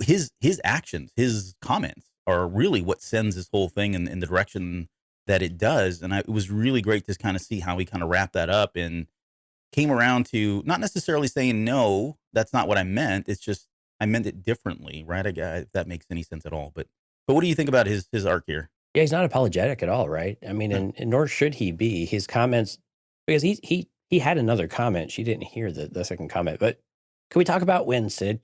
his actions, his comments are really what sends this whole thing in the direction that it does. And it was really great to kind of see how he kind of wrapped that up and came around to not necessarily saying, no, that's not what I meant. It's just, I meant it differently, right? If that makes any sense at all. But what do you think about his arc here? Yeah, he's not apologetic at all, right? I mean, and nor should he be. His comments, because he had another comment. She didn't hear the second comment. But can we talk about when Sid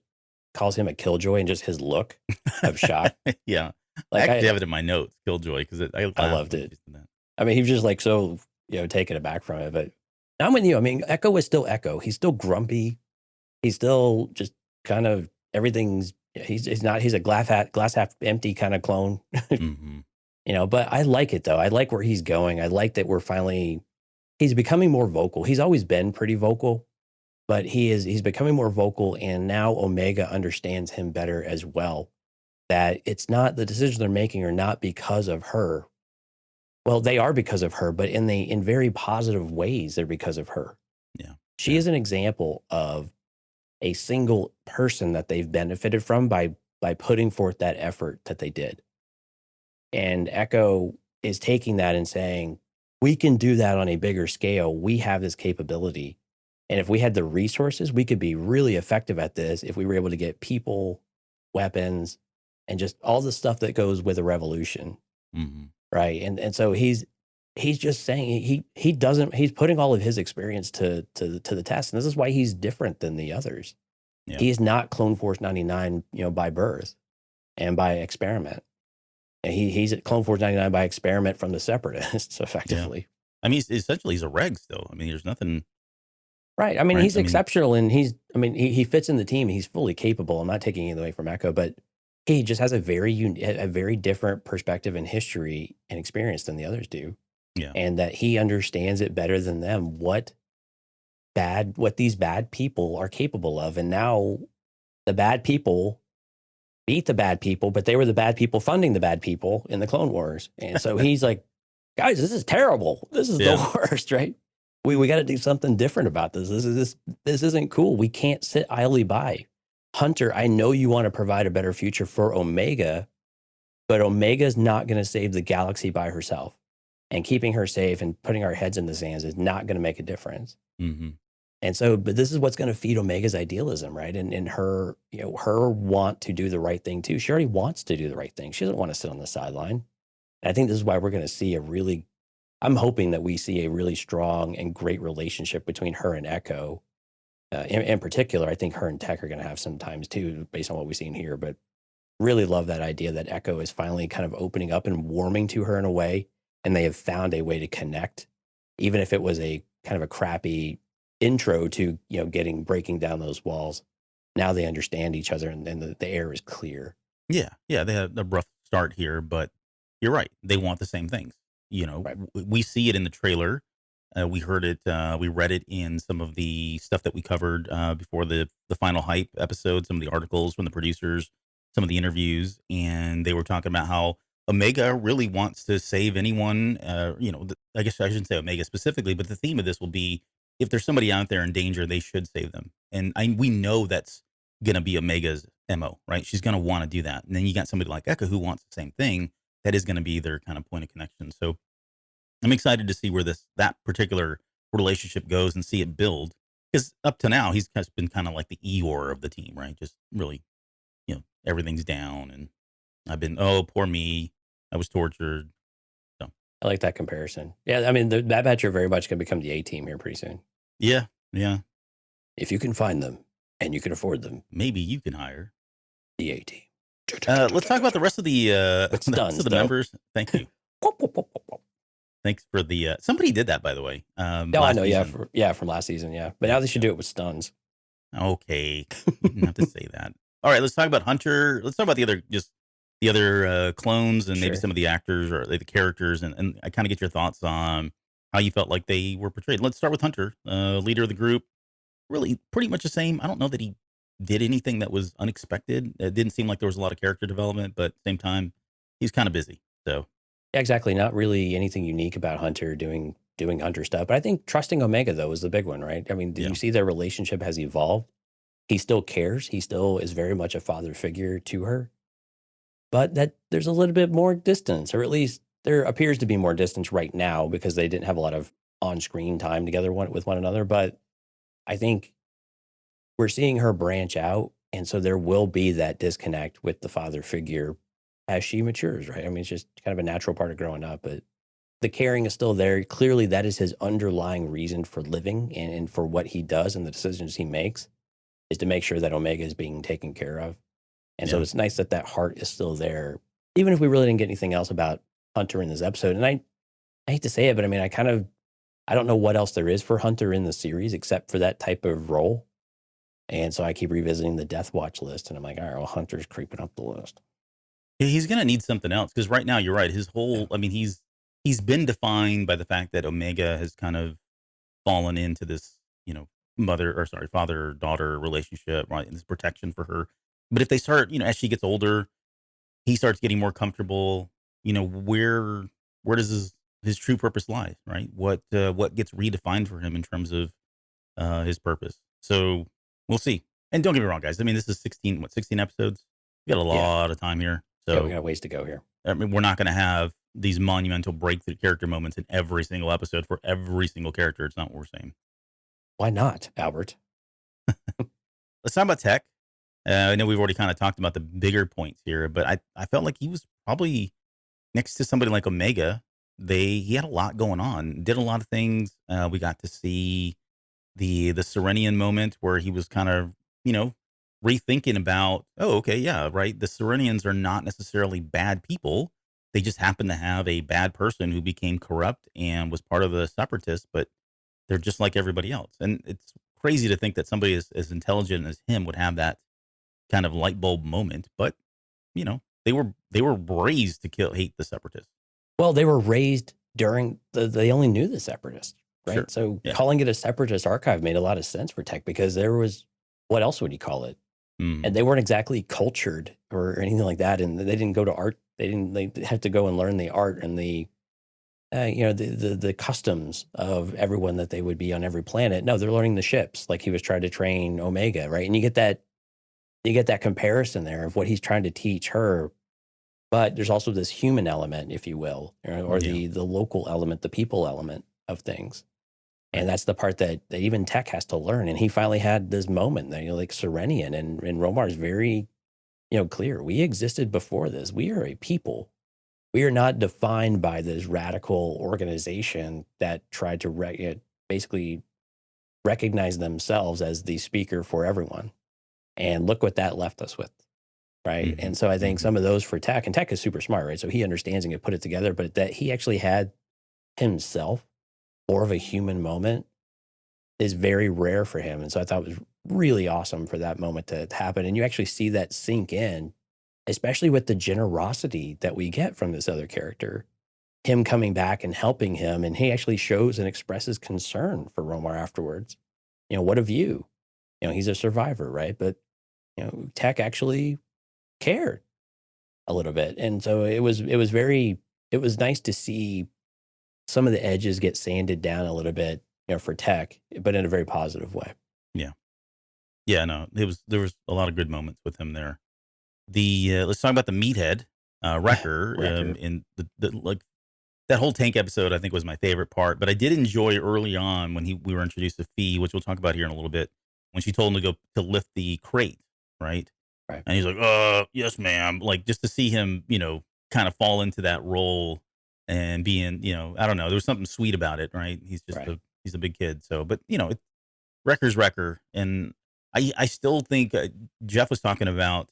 calls him a killjoy and just his look of shock? Yeah. Like I actually have it in my notes, killjoy, because I loved it. I mean, he was just like so, taken aback from it. But I'm with you. I mean, Echo is still Echo. He's still grumpy. He's still just kind of everything's. He's a glass half empty kind of clone. Mm-hmm. But I like it though. I like where he's going. I like that he's becoming more vocal. He's always been pretty vocal, but he's becoming more vocal, and now Omega understands him better as well. That it's not the decisions they're making are not because of her. Well, they are because of her, but in very positive ways, they're because of her. Yeah. She is an example of a single person that they've benefited from by putting forth that effort that they did. And Echo is taking that and saying, we can do that on a bigger scale. We have this capability. And if we had the resources, we could be really effective at this if we were able to get people, weapons, and just all the stuff that goes with a revolution. Mm-hmm. Right. And so he's just saying he's putting all of his experience to the test. And this is why he's different than the others. Yeah. He is not Clone Force 99, by birth and by experiment. And he's at Clone Force 99 by experiment from the Separatists, effectively. Yeah. I mean, essentially he's a reg still. I mean, there's nothing. Right. I mean, he's exceptional, and he fits in the team. He's fully capable. I'm not taking anything away from Echo, but he just has a very different perspective and history and experience than the others do. Yeah. And that he understands it better than them, what these bad people are capable of. And now the bad people beat the bad people, but they were the bad people funding the bad people in the Clone Wars. And so he's like, guys, this is terrible. This is the worst, right? We got to do something different about this. This isn't cool. We can't sit idly by. Hunter, I know you want to provide a better future for Omega, but Omega's not going to save the galaxy by herself. And keeping her safe and putting our heads in the sands is not going to make a difference. Mm-hmm. And so, but this is what's going to feed Omega's idealism, right? And her, her want to do the right thing too. She already wants to do the right thing. She doesn't want to sit on the sideline. And I think this is why we're going to see I'm hoping that we see a really strong and great relationship between her and Echo. In particular, I think her and Tech are going to have some times too, based on what we've seen here. But really love that idea that Echo is finally kind of opening up and warming to her in a way. And they have found a way to connect, even if it was a kind of a crappy intro to, breaking down those walls. Now they understand each other, and the air is clear. Yeah. They had a rough start here, but you're right. They want the same things. Right. We see it in the trailer. We heard it. We read it in some of the stuff that we covered before the final hype episode. Some of the articles from the producers. some of the interviews, and they were talking about how Omega really wants to save anyone. I guess I shouldn't say Omega specifically, but the theme of this will be if there's somebody out there in danger, they should save them. And we know that's going to be Omega's MO, right? She's going to want to do that. And then you got somebody like Eka who wants the same thing. That is going to be their kind of point of connection. So I'm excited to see where that particular relationship goes and see it build. Because up to now, he's just been kind of like the Eeyore of the team, right? Just really, everything's down, and I've been, oh, poor me, I was tortured. So I like that comparison. Yeah, I mean, the Bad Batch are very much going to become the A team here pretty soon. yeah, If you can find them and you can afford them, maybe you can hire the A team. Let's talk about the rest of the members. Thank you. Thanks for the somebody did that, by the way. No, I know. Season. From last season. Yeah, but now they should do it with stuns. Okay, you didn't have to say that. All right, let's talk about Hunter. Let's talk about the other clones and maybe some of the actors or the characters, and I kind of get your thoughts on how you felt like they were portrayed. Let's start with Hunter, leader of the group. Really, pretty much the same. I don't know that he did anything that was unexpected. It didn't seem like there was a lot of character development, but at the same time, he's kind of busy. So yeah, exactly. Not really anything unique about Hunter doing Hunter stuff. But I think trusting Omega, though, is the big one, right? I mean, you see their relationship has evolved. He still cares. He still is very much a father figure to her. But that there's a little bit more distance, or at least there appears to be more distance right now because they didn't have a lot of on-screen time together with one another. But I think we're seeing her branch out. And so there will be that disconnect with the father figure as she matures, right? I mean, it's just kind of a natural part of growing up, but the caring is still there. Clearly, that is his underlying reason for living and for what he does and the decisions he makes is to make sure that Omega is being taken care of. And so it's nice that heart is still there, even if we really didn't get anything else about Hunter in this episode. And I hate to say it, but I mean, I don't know what else there is for Hunter in the series except for that type of role. And so I keep revisiting the Death Watch list, and I'm like, all right, well, Hunter's creeping up the list. Yeah, he's going to need something else because right now, you're right. His whole, I mean, he's been defined by the fact that Omega has kind of fallen into this, father-daughter relationship, right? And this protection for her. But if they start, as she gets older, he starts getting more comfortable. Where does his true purpose lie, right? What gets redefined for him in terms of his purpose? So we'll see. And don't get me wrong, guys. I mean, this is 16 episodes? We got a lot of time here. So we got ways to go here. I mean, we're not going to have these monumental breakthrough character moments in every single episode for every single character. It's not what we're saying. Why not, Albert? Let's talk about Tech. I know we've already kind of talked about the bigger points here, but I felt like he was probably next to somebody like Omega. He had a lot going on, did a lot of things. We got to see the Serenian moment where he was kind of, rethinking about, oh, okay, yeah, right. The Serenians are not necessarily bad people. They just happen to have a bad person who became corrupt and was part of the separatists, but they're just like everybody else. And it's crazy to think that somebody as intelligent as him would have that kind of light bulb moment. But, they were raised to hate the separatists. Well, they were raised during they only knew the separatists, right? Sure. So calling it a separatist archive made a lot of sense for Tech because there was, what else would you call it? And they weren't exactly cultured or anything like that. And they didn't go to art. They had to go and learn the art and the customs of everyone that they would be on every planet. No, they're learning the ships like he was trying to train Omega, right? And you get that comparison there of what he's trying to teach her. But there's also this human element, if you will, or the local element, the people element of things. And that's the part that even Tech has to learn. And he finally had this moment that, like Serenian and Romar is very, clear. We existed before this. We are a people. We are not defined by this radical organization that tried to basically recognize themselves as the speaker for everyone. And look what that left us with. Right. Mm-hmm. And so I think some of those for Tech, and Tech is super smart, right? So he understands and can put it together, but that he actually had himself more of a human moment is very rare for him. And so I thought it was really awesome for that moment to happen. And you actually see that sink in, especially with the generosity that we get from this other character, him coming back and helping him. And he actually shows and expresses concern for Romar afterwards. What of you? He's a survivor, right? But, Tech actually cared a little bit. And so it was nice to see some of the edges get sanded down a little bit, for Tech, but in a very positive way. Yeah. Yeah, no, there was a lot of good moments with him there. The let's talk about the meathead, Wrecker. Wrecker. In the like that whole tank episode, I think was my favorite part. But I did enjoy early on when we were introduced to Fee, which we'll talk about here in a little bit, when she told him to go to lift the crate, right? Right. And he's like, yes, ma'am. Like just to see him, kind of fall into that role and being, I don't know, there was something sweet about it, right? He's just Right. he's a big kid, so but Wrecker's Wrecker, and I still think Jeff was talking about.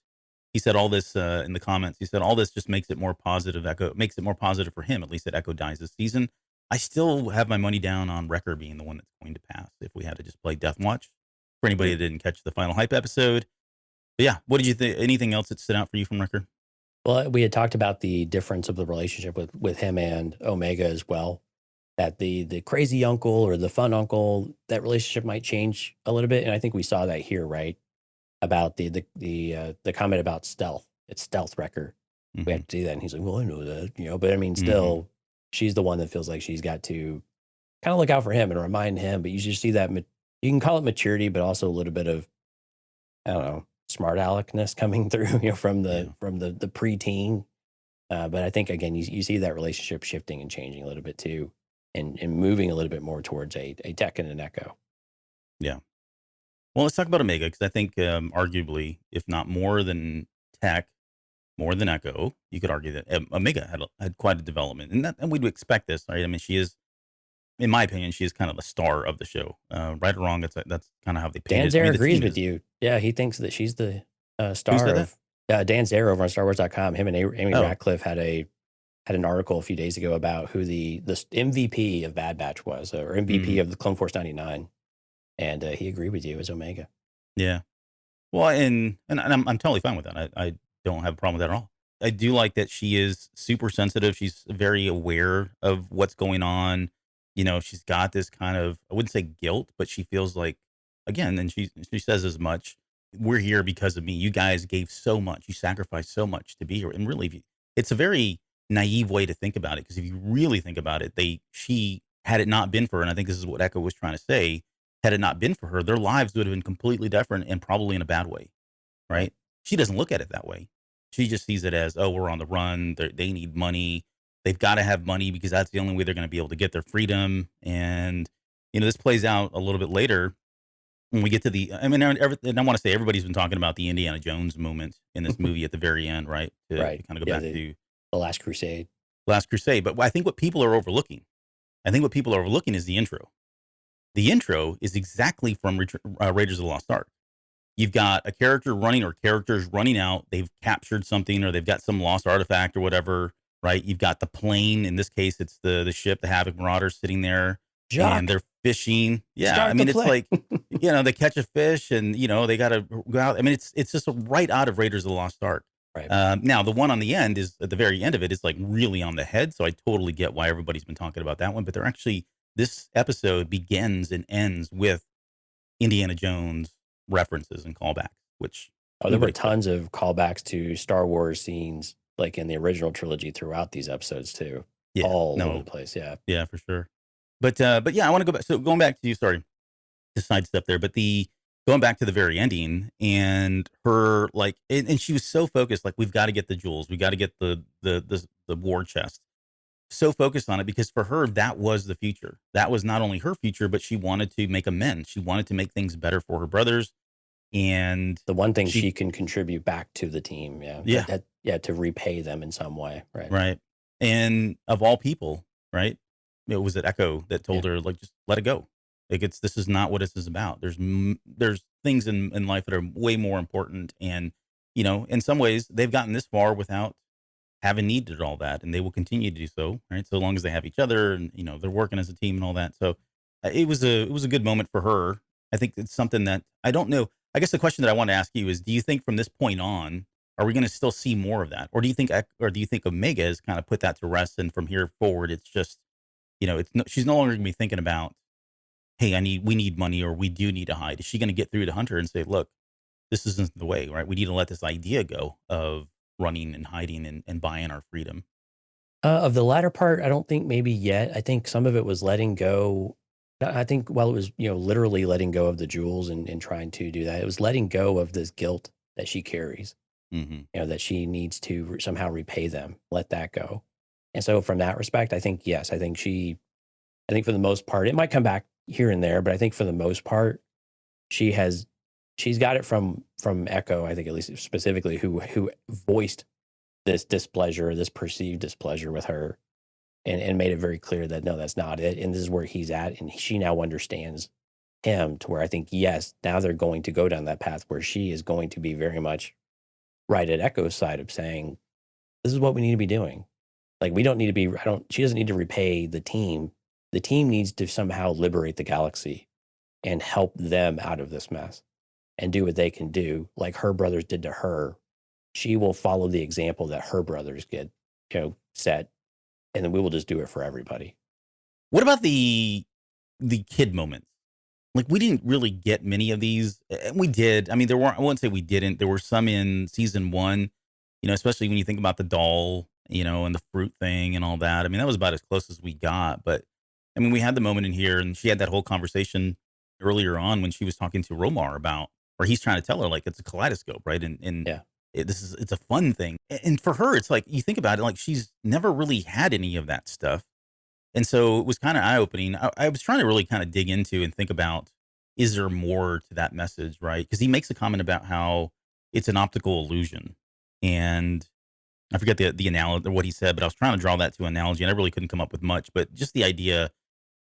He said all this in the comments. He said all this just makes it more positive. Echo makes it more positive for him. At least that Echo dies this season. I still have my money down on Wrecker being the one that's going to pass if we had to just play Death Watch. For anybody that didn't catch the final hype episode, but yeah, what did you think? Anything else that stood out for you from Wrecker? Well, we had talked about the difference of the relationship with him and Omega as well. That the crazy uncle or the fun uncle, that relationship might change a little bit, and I think we saw that here, right? About the comment about stealth. It's stealth Wrecker. We Mm-hmm. have to do that, and he's like, "Well, I know that, But I mean, still, she's the one that feels like she's got to kind of look out for him and remind him. But you just see that you can call it maturity, but also a little bit of, I don't know, smart aleckness coming through, from the preteen. But I think again, you see that relationship shifting and changing a little bit too, and moving a little bit more towards a Tech and an Echo. Yeah. Well, let's talk about Omega because I think arguably, if not more than Tech, more than Echo, you could argue that Omega had quite a development, and we'd expect this, right? I mean, she is, in my opinion, she is kind of the star of the show. Right or wrong, that's kind of how they Dan painted. Zare the agrees team with is. you. Yeah, he thinks that she's the Who star said of Dan Zare over on StarWars.com. Him and Amy Oh. Ratcliffe had an article a few days ago about who the MVP of Bad Batch was, or MVP of the Clone Force 99, and he agreed with you as Omega. Yeah. Well, and I'm totally fine with that. I don't have a problem with that at all. I do like that she is super sensitive. She's very aware of what's going on. She's got this kind of, I wouldn't say guilt, but she feels like, again, and she says as much, we're here because of me. You guys gave so much. You sacrificed so much to be here. And really, it's a very naive way to think about it. Because if you really think about it, she had it not been for her, and I think this is what Echo was trying to say, had it not been for her, their lives would have been completely different and probably in a bad way, right? She doesn't look at it that way. She just sees it as, oh, we're on the run. They need money. They've got to have money because that's the only way they're going to be able to get their freedom. And, this plays out a little bit later when we get to and I want to say everybody's been talking about the Indiana Jones moment in this movie at the very end, right? To kind of go back to The Last Crusade. Last Crusade. But I think what people are overlooking is the intro. The intro is exactly from Raiders of the Lost Ark. You've got a character running or characters running out. They've captured something or they've got some lost artifact or whatever, right? You've got the plane. In this case, it's the ship, the Havoc Marauders sitting there. Jacques, and they're fishing. Yeah. start I mean, the it's play. like, they catch a fish and, they got to go out. I mean, it's just right out of Raiders of the Lost Ark. Right. Now, the one on the end is at the very end of it is like really on the head. So I totally get why everybody's been talking about that one. But they're actually, this episode begins and ends with Indiana Jones references and callbacks, which there were tons of callbacks to Star Wars scenes, like in the original trilogy, throughout these episodes too. Yeah, all over the place. Yeah, for sure. But yeah, I want to go back. So going back to you, sorry to sidestep there, but going back to the very ending and her and she was so focused, like we've got to get the jewels, we got to get the war chest. So focused on it because for her that was the future. That was not only her future, but she wanted to make amends. She wanted to make things better for her brothers, and the one thing she can contribute back to the team. To repay them in some way. Right. And of all people, right? It was at Echo that told her, like, just let it go. Like this is not what this is about. There's things in life that are way more important, and in some ways they've gotten this far without having needed all that, and they will continue to do so, right? So long as they have each other, and they're working as a team and all that. So it was a good moment for her. I think it's something that I don't know. I guess the question that I want to ask you is: do you think from this point on, are we going to still see more of that, or do you think Omega has kind of put that to rest, and from here forward, it's just she's no longer going to be thinking about, hey, we need money, or we do need to hide. Is she going to get through to Hunter and say, look, this isn't the way, right? We need to let this idea go of running and hiding and buying our freedom. Of the latter part, I don't think maybe yet. I think some of it was letting go. I think while it was, literally letting go of the jewels and trying to do that, it was letting go of this guilt that she carries, Hmm. that she needs to somehow repay them, let that go. And so from that respect, I think, yes, I think for the most part, it might come back here and there, but I think for the most part, she has, she's got it from Echo, I think at least specifically, who voiced this displeasure, this perceived displeasure with her, and made it very clear that no, that's not it, and this is where he's at, and she now understands him to where I think yes, now they're going to go down that path where she is going to be very much right at Echo's side of saying this is what we need to be doing. Like we don't need to be. I don't. She doesn't need to repay the team. The team needs to somehow liberate the galaxy and help them out of this mess and do what they can do, like her brothers did to her. She will follow the example that her brothers get, set, and then we will just do it for everybody. What about the kid moments? Like we didn't really get many of these. And we did. I mean, there weren't. I wouldn't say we didn't. There were some in season one. Especially when you think about the doll, and the fruit thing and all that. I mean, that was about as close as we got. But I mean, we had the moment in here, and she had that whole conversation earlier on when she was talking to Romar about, or he's trying to tell her like it's a kaleidoscope, right? And Yeah. it's a fun thing. And for her, it's like you think about it, like she's never really had any of that stuff. And so it was kind of eye opening. I was trying to really kind of dig into and think about, is there more to that message, right? Because he makes a comment about how it's an optical illusion. And I forget the analogy, what he said, but I was trying to draw that to an analogy and I really couldn't come up with much. But just the idea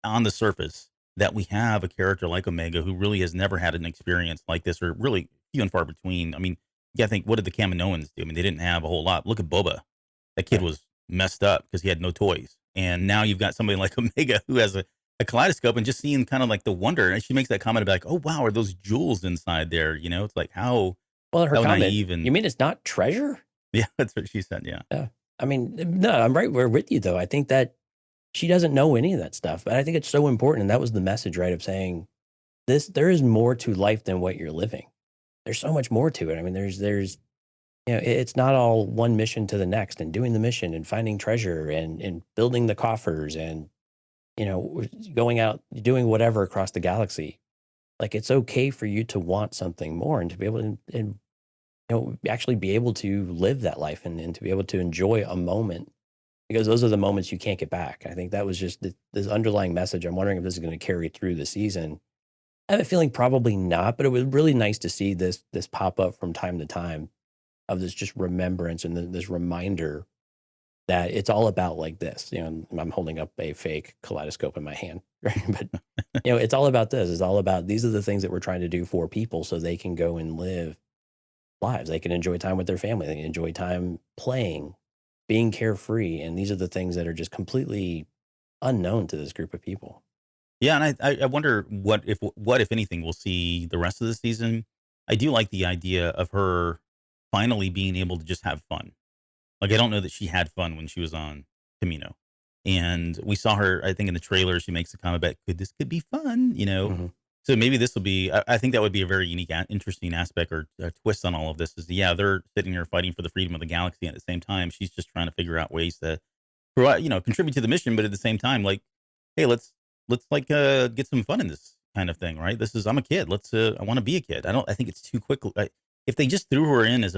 on the surface that we have a character like Omega who really has never had an experience like this, or really few and far between. I mean, yeah, I think, what did the Kaminoans do? I mean, they didn't have a whole lot. Look at Boba. That kid Right. was messed up because he had no toys. And now you've got somebody like Omega who has a kaleidoscope, and just seeing kind of like the wonder. And she makes that comment about like, oh, wow, are those jewels inside there? It's like Well, her how comment, naive. you And mean it's not treasure? yeah, that's what she said. Yeah. Yeah. I mean, no, I'm right. We're with you though. I think that she doesn't know any of that stuff, but I think it's so important. And that was the message, right? Of saying there is more to life than what you're living. There's so much more to it. I mean, there's, it's not all one mission to the next and doing the mission and finding treasure and building the coffers and, going out, doing whatever across the galaxy. Like it's okay for you to want something more and to be able to, and, actually be able to live that life and to be able to enjoy a moment because those are the moments you can't get back. I think that was just this underlying message. I'm wondering if this is going to carry through the season. I have a feeling probably not, but it was really nice to see this pop up from time to time of this just remembrance and this reminder that it's all about like this. I'm holding up a fake kaleidoscope in my hand, right? But it's all about this. It's all about these are the things that we're trying to do for people so they can go and live lives. They can enjoy time with their family. They can enjoy time playing, being carefree, and these are the things that are just completely unknown to this group of people. Yeah, and I wonder what if anything we'll see the rest of the season. I do like the idea of her finally being able to just have fun. Like I don't know that she had fun when she was on Camino, and we saw her. I think in the trailer she makes a comment about could be fun. Hmm. So maybe this will be. I think that would be a very unique, interesting aspect or a twist on all of this. Is yeah, they're sitting here fighting for the freedom of the galaxy, and at the same time she's just trying to figure out ways to provide, contribute to the mission, but at the same time, like, hey, let's like get some fun in this kind of thing, right? This is I'm a kid. I want to be a kid. I think it's too quick. If they just threw her in as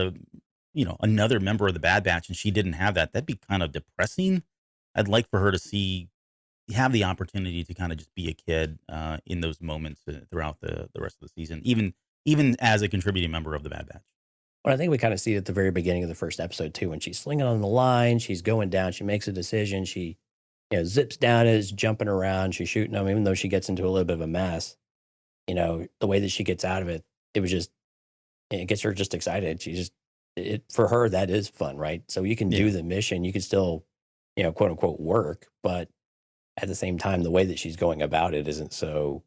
another member of the Bad Batch and she didn't have that, that'd be kind of depressing. I'd like for her to have the opportunity to kind of just be a kid in those moments throughout the rest of the season, even as a contributing member of the Bad Batch. Well, I think we kind of see it at the very beginning of the first episode too, when she's slinging on the line, she's going down, she makes a decision, she zips down, is jumping around, she's shooting them, even though she gets into a little bit of a mess. The way that she gets out of it, it was just it gets her just excited. She just for her that is fun, right? So you can Yeah. do the mission, you can still, quote unquote work, but at the same time, the way that she's going about it isn't so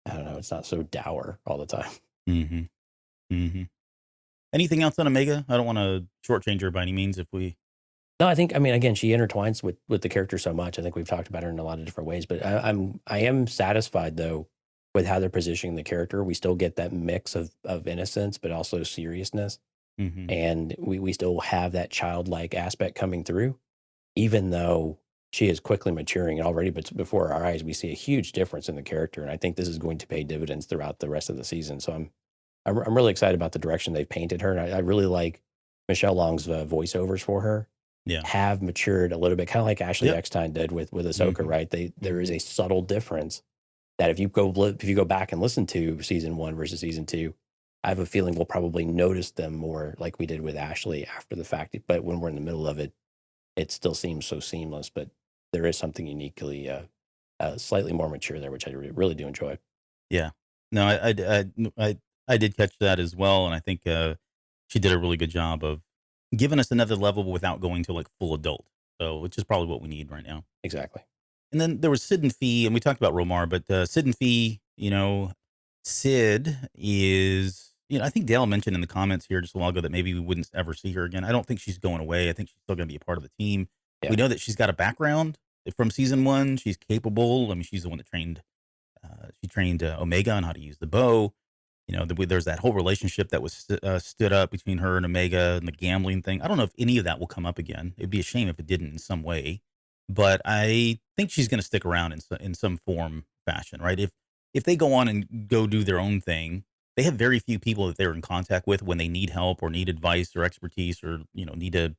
I don't know, it's not so dour all the time. Mm-hmm. Mm-hmm. Anything else on Omega? I don't want to shortchange her by any means. If we, No, I mean, again, she intertwines with the character so much. I think we've talked about her in a lot of different ways, but I am satisfied though with how they're positioning the character. We still get that mix of innocence, but also seriousness. Hmm. And we still have that childlike aspect coming through, even though she is quickly maturing already. But before our eyes, we see a huge difference in the character. And I think this is going to pay dividends throughout the rest of the season. So I'm really excited about the direction they've painted her. And I really like Michelle Long's voiceovers for her Yeah. have matured a little bit, kind of like Ashley Yep. Eckstein did with Ahsoka, Mhm. right? There is a subtle difference that if you go back and listen to season 1 versus season 2, I have a feeling we'll probably notice them more like we did with Ashley after the fact. But when we're in the middle of it, it still seems so seamless. But there is something uniquely, slightly more mature there, which I really do enjoy. Yeah. No, I did catch that as well, and I think she did a really good job of giving us another level without going to like full adult. So, which is probably what we need right now. Exactly. And then there was Sid and Fee, and we talked about Romar, but Sid and Fee, Sid is, I think Dale mentioned in the comments here just a while ago that maybe we wouldn't ever see her again. I don't think she's going away. I think she's still going to be a part of the team. Yeah. We know that she's got a background from season 1. She's capable. I mean, she's the one that trained Omega on how to use the bow. There's that whole relationship that was stood up between her and Omega and the gambling thing. I don't know if any of that will come up again. It'd be a shame if it didn't in some way, but I think she's going to stick around in some form, fashion, right? If they go on and go do their own thing, they have very few people that they're in contact with when they need help or need advice or expertise or need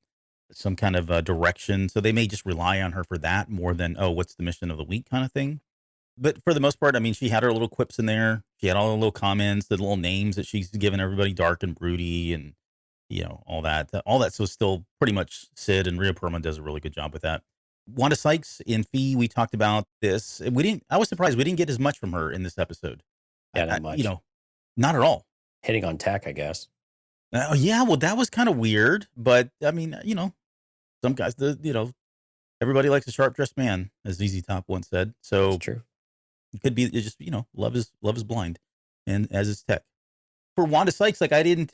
some kind of direction. So they may just rely on her for that more than, oh, what's the mission of the week kind of thing. But for the most part, I mean, she had her little quips in there. She had all the little comments, the little names that she's given everybody, dark and broody, and all that. All that was still pretty much Sid, and Rhea Perlman does a really good job with that. Wanda Sykes in Fee, we talked about this. We didn't. I was surprised we didn't get as much from her in this episode. Yeah, not much. Not at all. Hitting on tech, I guess. Yeah, well, that was kind of weird, but I mean, some guys, everybody likes a sharp dressed man, as ZZ Top once said. So That's true. it could be it's just love is blind, and as is tech. For Wanda Sykes, like I didn't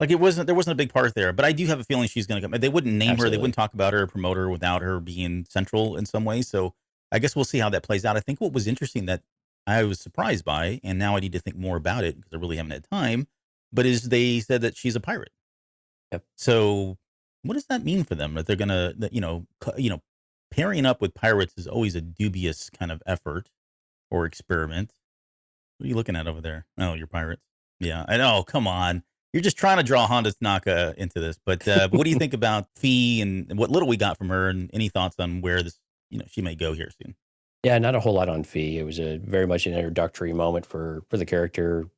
like there wasn't a big part there, but I do have a feeling she's going to come. They wouldn't name her, they Absolutely. wouldn't talk about her or promote her without her being central in some way. So I guess we'll see how that plays out. I think what was interesting that I was surprised by, and now I need to think more about it because I really haven't had time, but is they said that she's a pirate. Yep. So what does that mean for them? That they're gonna pairing up with pirates is always a dubious kind of effort or experiment. What are you looking at over there? Oh, you're pirates. Yeah, I know. Come on. You're just trying to draw Honda Tanaka into this. But what do you think about Fee and what little we got from her, and any thoughts on where this, she may go here soon? Yeah, not a whole lot on Fee. It was a very much an introductory moment for the character.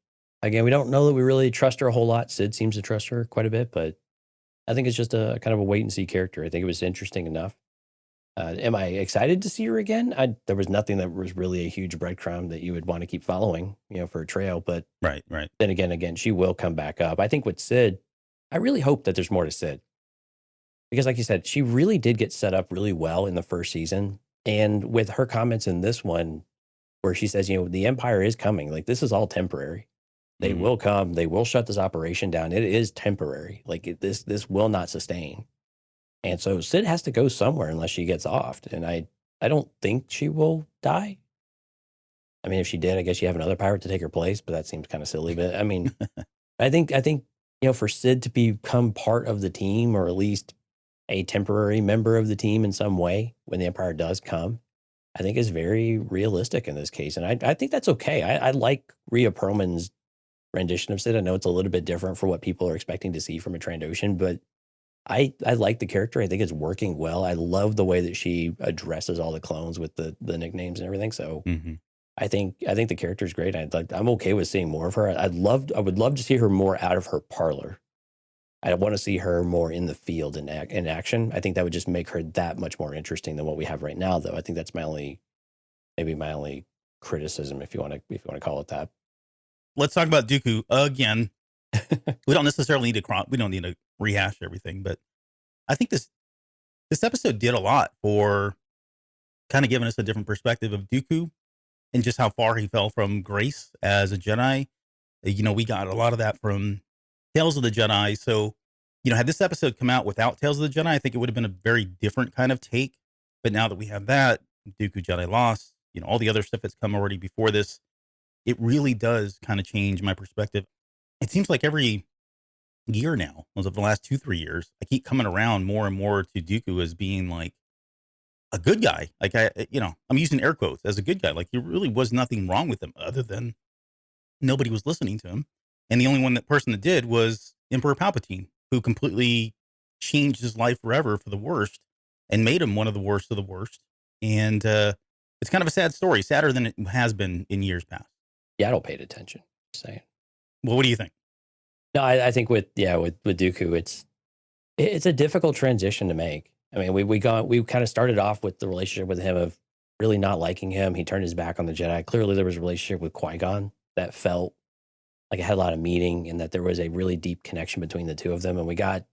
Again, we don't know that we really trust her a whole lot. Sid seems to trust her quite a bit, but I think it's just a kind of a wait and see character. I think it was interesting enough. Am I excited to see her again? There was nothing that was really a huge breadcrumb that you would want to keep following, for a trail. But Right. then again, she will come back up. I think with Sid, I really hope that there's more to Sid because, like you said, she really did get set up really well in the first season, and with her comments in this one, where she says, the Empire is coming. Like this is all temporary. They Mhm. will come. They will shut this operation down. It is temporary. Like this will not sustain. And so Sid has to go somewhere unless she gets offed. And I don't think she will die. I mean, if she did, I guess you have another pirate to take her place, but that seems kind of silly. But I mean, I think, for Sid to become part of the team or at least a temporary member of the team in some way when the Empire does come, I think is very realistic in this case. And I think that's okay. I like Rhea Perlman's rendition of Sid. I know it's a little bit different for what people are expecting to see from a Trandoshan, but I like the character. I think it's working well. I love the way that she addresses all the clones with the nicknames and everything. So Mhm. I think the character is great. I'm okay with seeing more of her. I would love to see her more out of her parlor. I want to see her more in the field in action. I think that would just make her that much more interesting than what we have right now, though. I think that's maybe my only criticism, if you want to call it that. Let's talk about Dooku again. We don't necessarily need to rehash everything, but I think this episode did a lot for kind of giving us a different perspective of Dooku and just how far he fell from grace as a Jedi. We got a lot of that from Tales of the Jedi. So, had this episode come out without Tales of the Jedi, I think it would have been a very different kind of take. But now that we have that, Dooku Jedi Lost, all the other stuff that's come already before this, it really does kind of change my perspective. It seems like every year now, as of the last 2, 3 years, I keep coming around more and more to Dooku as being like a good guy. Like I'm using air quotes as a good guy. Like there really was nothing wrong with him other than nobody was listening to him. And the only person that did was Emperor Palpatine, who completely changed his life forever for the worst and made him one of the worst of the worst. And it's kind of a sad story, sadder than it has been in years past. Yaddle paid attention. Just saying. Well, what do you think? No, I think with Dooku, it's a difficult transition to make. I mean, we kind of started off with the relationship with him of really not liking him. He turned his back on the Jedi. Clearly, there was a relationship with Qui-Gon that felt like it had a lot of meaning, and that there was a really deep connection between the two of them. And we got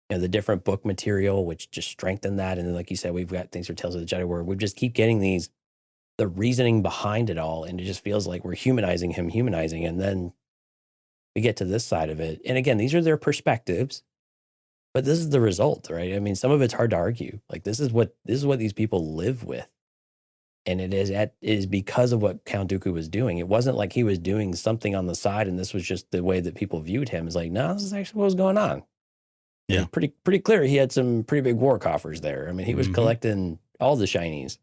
the different book material, which just strengthened that. And then, like you said, we've got things for Tales of the Jedi where we just keep getting the reasoning behind it all, and it just feels like we're humanizing him, and then we get to this side of it. And again, these are their perspectives, but this is the result, right? I mean, some of it's hard to argue. Like this is what these people live with. And it is because of what Count Dooku was doing. It wasn't like he was doing something on the side and this was just the way that people viewed him. It's like, no, this is actually what was going on. Yeah. And pretty clear. He had some pretty big war coffers there. I mean, he was collecting all the shinies.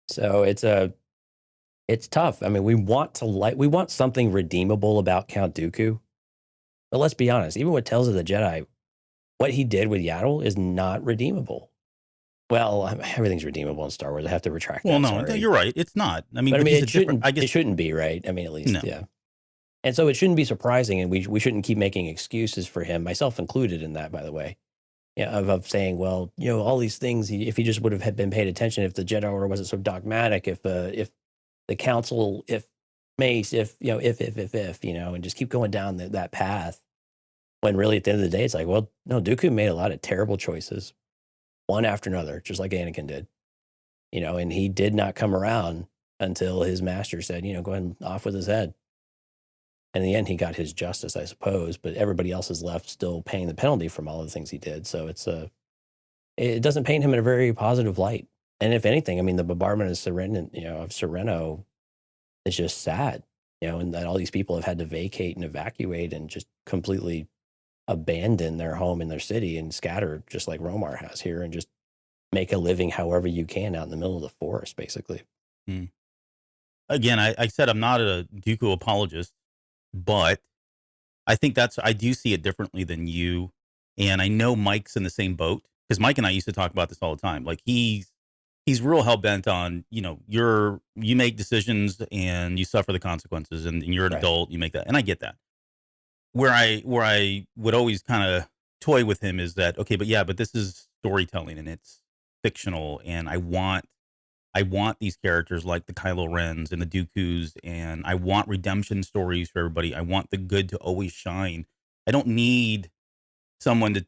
So it's tough. I mean, we want something redeemable about Count Dooku. But let's be honest, even with Tales of the Jedi, what he did with Yaddle is not redeemable. Well, everything's redeemable in Star Wars. I have to retract that. Well, no, you're right. It's not. I mean, but it shouldn't be, right? I mean, at least, no. Yeah. And so it shouldn't be surprising, and we shouldn't keep making excuses for him, myself included in that, by the way. Yeah, of saying, well, all these things, if he just would have been paid attention, if the Jedi Order wasn't so dogmatic, if the Council, if Mace, if, and just keep going down that path. When really at the end of the day, it's like, well, no, Dooku made a lot of terrible choices, one after another, just like Anakin did, and he did not come around until his master said, go ahead and off with his head. And in the end, he got his justice, I suppose, but everybody else is left still paying the penalty from all of the things he did. So it doesn't paint him in a very positive light. And if anything, I mean, the bombardment of Serenno is just sad, and that all these people have had to vacate and evacuate and just completely abandon their home in their city and scatter, just like Romar has here, and just make a living however you can out in the middle of the forest, basically. Again, I said I'm not a Dooku apologist, but I think I do see it differently than you. And I know Mike's in the same boat, because Mike and I used to talk about this all the time. Like he's real hell bent on, you make decisions and you suffer the consequences, and you're an adult, you make that. And I get that. Where I would always kind of toy with him is that, okay, but this is storytelling and it's fictional, and I want these characters like the Kylo Rens and the Dookus, and I want redemption stories for everybody. I want the good to always shine. I don't need somebody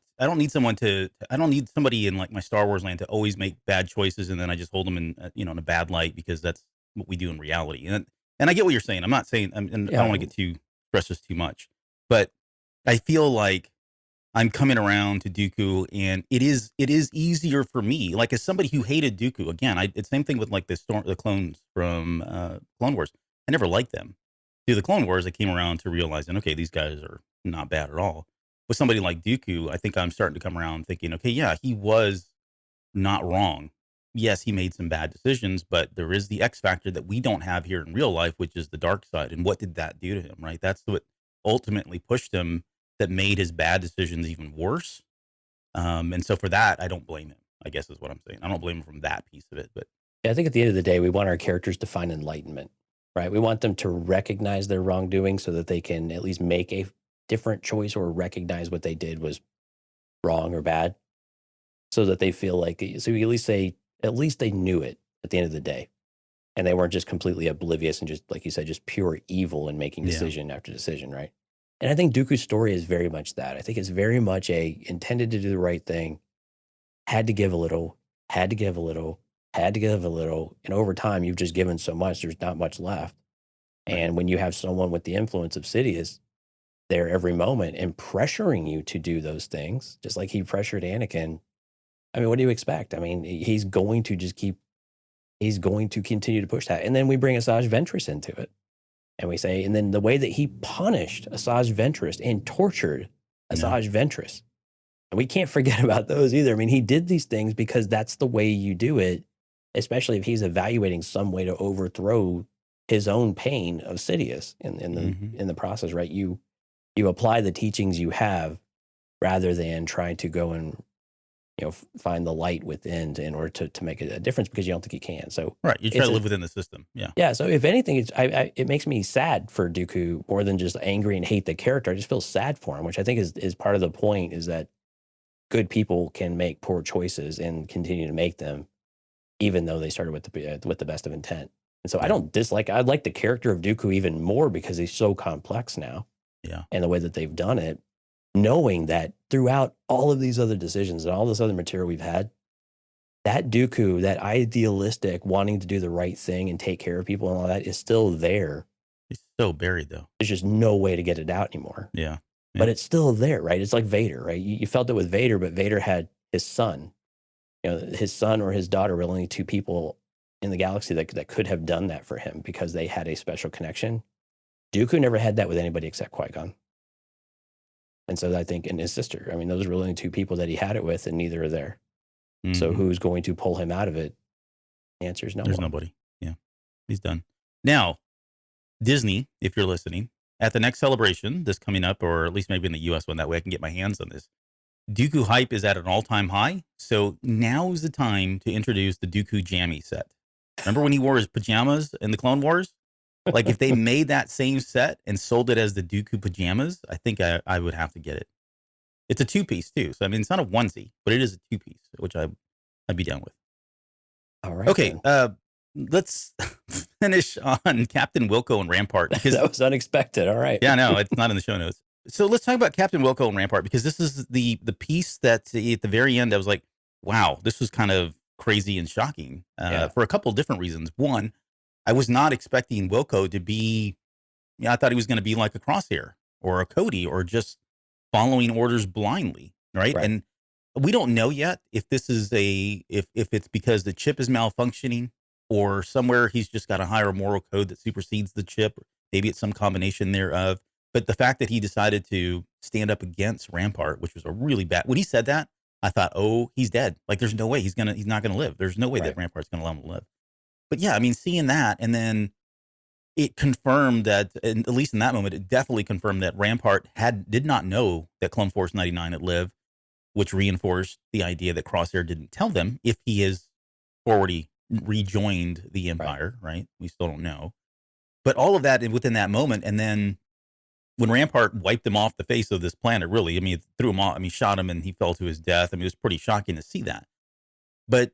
in like my Star Wars land to always make bad choices, and then I just hold them in in a bad light, because that's what we do in reality. And I get what you're saying. I'm not saying, and I don't want to get too stress this too much, but I feel like I'm coming around to Dooku, and it is easier for me. Like, as somebody who hated Dooku, again, it's same thing with like the clones from Clone Wars. I never liked them. Through the Clone Wars, I came around to realizing, okay, these guys are not bad at all. With somebody like Dooku, I think I'm starting to come around thinking, okay, yeah, he was not wrong. Yes, he made some bad decisions, but there is the X factor that we don't have here in real life, which is the dark side. And what did that do to him, right? That's what ultimately pushed him, that made his bad decisions even worse. And so for that, I don't blame him, I guess is what I'm saying. I don't blame him from that piece of it. But yeah, I think at the end of the day, we want our characters to find enlightenment, right? We want them to recognize their wrongdoing so that they can at least make a different choice, or recognize what they did was wrong or bad, so that they feel like, so at least they knew it at the end of the day, and they weren't just completely oblivious and just, like you said, just pure evil and making decision after decision, right? And I think Dooku's story is very much that. I think it's very much intended to do the right thing, had to give a little, had to give a little, had to give a little, and over time you've just given so much, there's not much left. And when you have someone with the influence of Sidious there every moment and pressuring you to do those things, just like he pressured Anakin, I mean, what do you expect? I mean, he's going to continue to push that. And then we bring Asajj Ventress into it. And we say, and then the way that he punished Asajj Ventress and tortured Asajj Ventress. And we can't forget about those either. I mean, he did these things because that's the way you do it, especially if he's evaluating some way to overthrow his own pain of Sidious in the process, right? You apply the teachings you have rather than trying to go and find the light within in order to make a difference, because you don't think you can. So right, you try to live within the system. Yeah. So if anything, it makes me sad for Dooku more than just angry and hate the character. I just feel sad for him, which I think is part of the point, is that good people can make poor choices and continue to make them, even though they started with the best of intent. And so I like the character of Dooku even more because he's so complex now. Yeah. And the way that they've done it, knowing that throughout all of these other decisions and all this other material we've had, that Dooku, that idealistic, wanting to do the right thing and take care of people and all that, is still there. He's so buried, though. There's just no way to get it out anymore. Yeah. But it's still there, right? It's like Vader, right? You felt it with Vader, but Vader had his son. His son or his daughter were only two people in the galaxy that could have done that for him because they had a special connection. Dooku never had that with anybody except Qui-Gon. And so I think, and his sister, I mean, those were only two people that he had it with, and neither are there. Mm-hmm. So who's going to pull him out of it? The answer is no one. There's nobody. Yeah. He's done. Now, Disney, if you're listening, at the next celebration, this coming up, or at least maybe in the US one, that way I can get my hands on this, Dooku hype is at an all-time high. So now is the time to introduce the Dooku jammy set. Remember when he wore his pajamas in the Clone Wars? Like, if they made that same set and sold it as the Dooku pajamas, I think I would have to get it. It's a two-piece, too. So, I mean, it's not a onesie, but it is a two-piece, which I'd be down with. All right. Okay, let's finish on Captain Wilco and Rampart. Because that was unexpected. All right. Yeah, no, it's not in the show notes. So let's talk about Captain Wilco and Rampart, because this is the piece that at the very end I was like, wow, this was kind of crazy and shocking for a couple of different reasons. One, I was not expecting Wilco to be, I thought he was going to be like a Crosshair or a Cody or just following orders blindly, right? And we don't know yet if this is if it's because the chip is malfunctioning or somewhere he's just got a higher moral code that supersedes the chip. Maybe it's some combination thereof. But the fact that he decided to stand up against Rampart, which was a really bad, when he said that, I thought, oh, he's dead. Like, there's no way he's not going to live. There's no way that Rampart's going to allow him to live. But yeah, I mean, seeing that, and then it confirmed that, at least in that moment, it definitely confirmed that Rampart did not know that Clone Force 99 had lived, which reinforced the idea that Crosshair didn't tell them if he has already rejoined the Empire, right? We still don't know. But all of that within that moment, and then when Rampart wiped him off the face of this planet, really, I mean, it threw him off, I mean, shot him and he fell to his death. I mean, it was pretty shocking to see that. But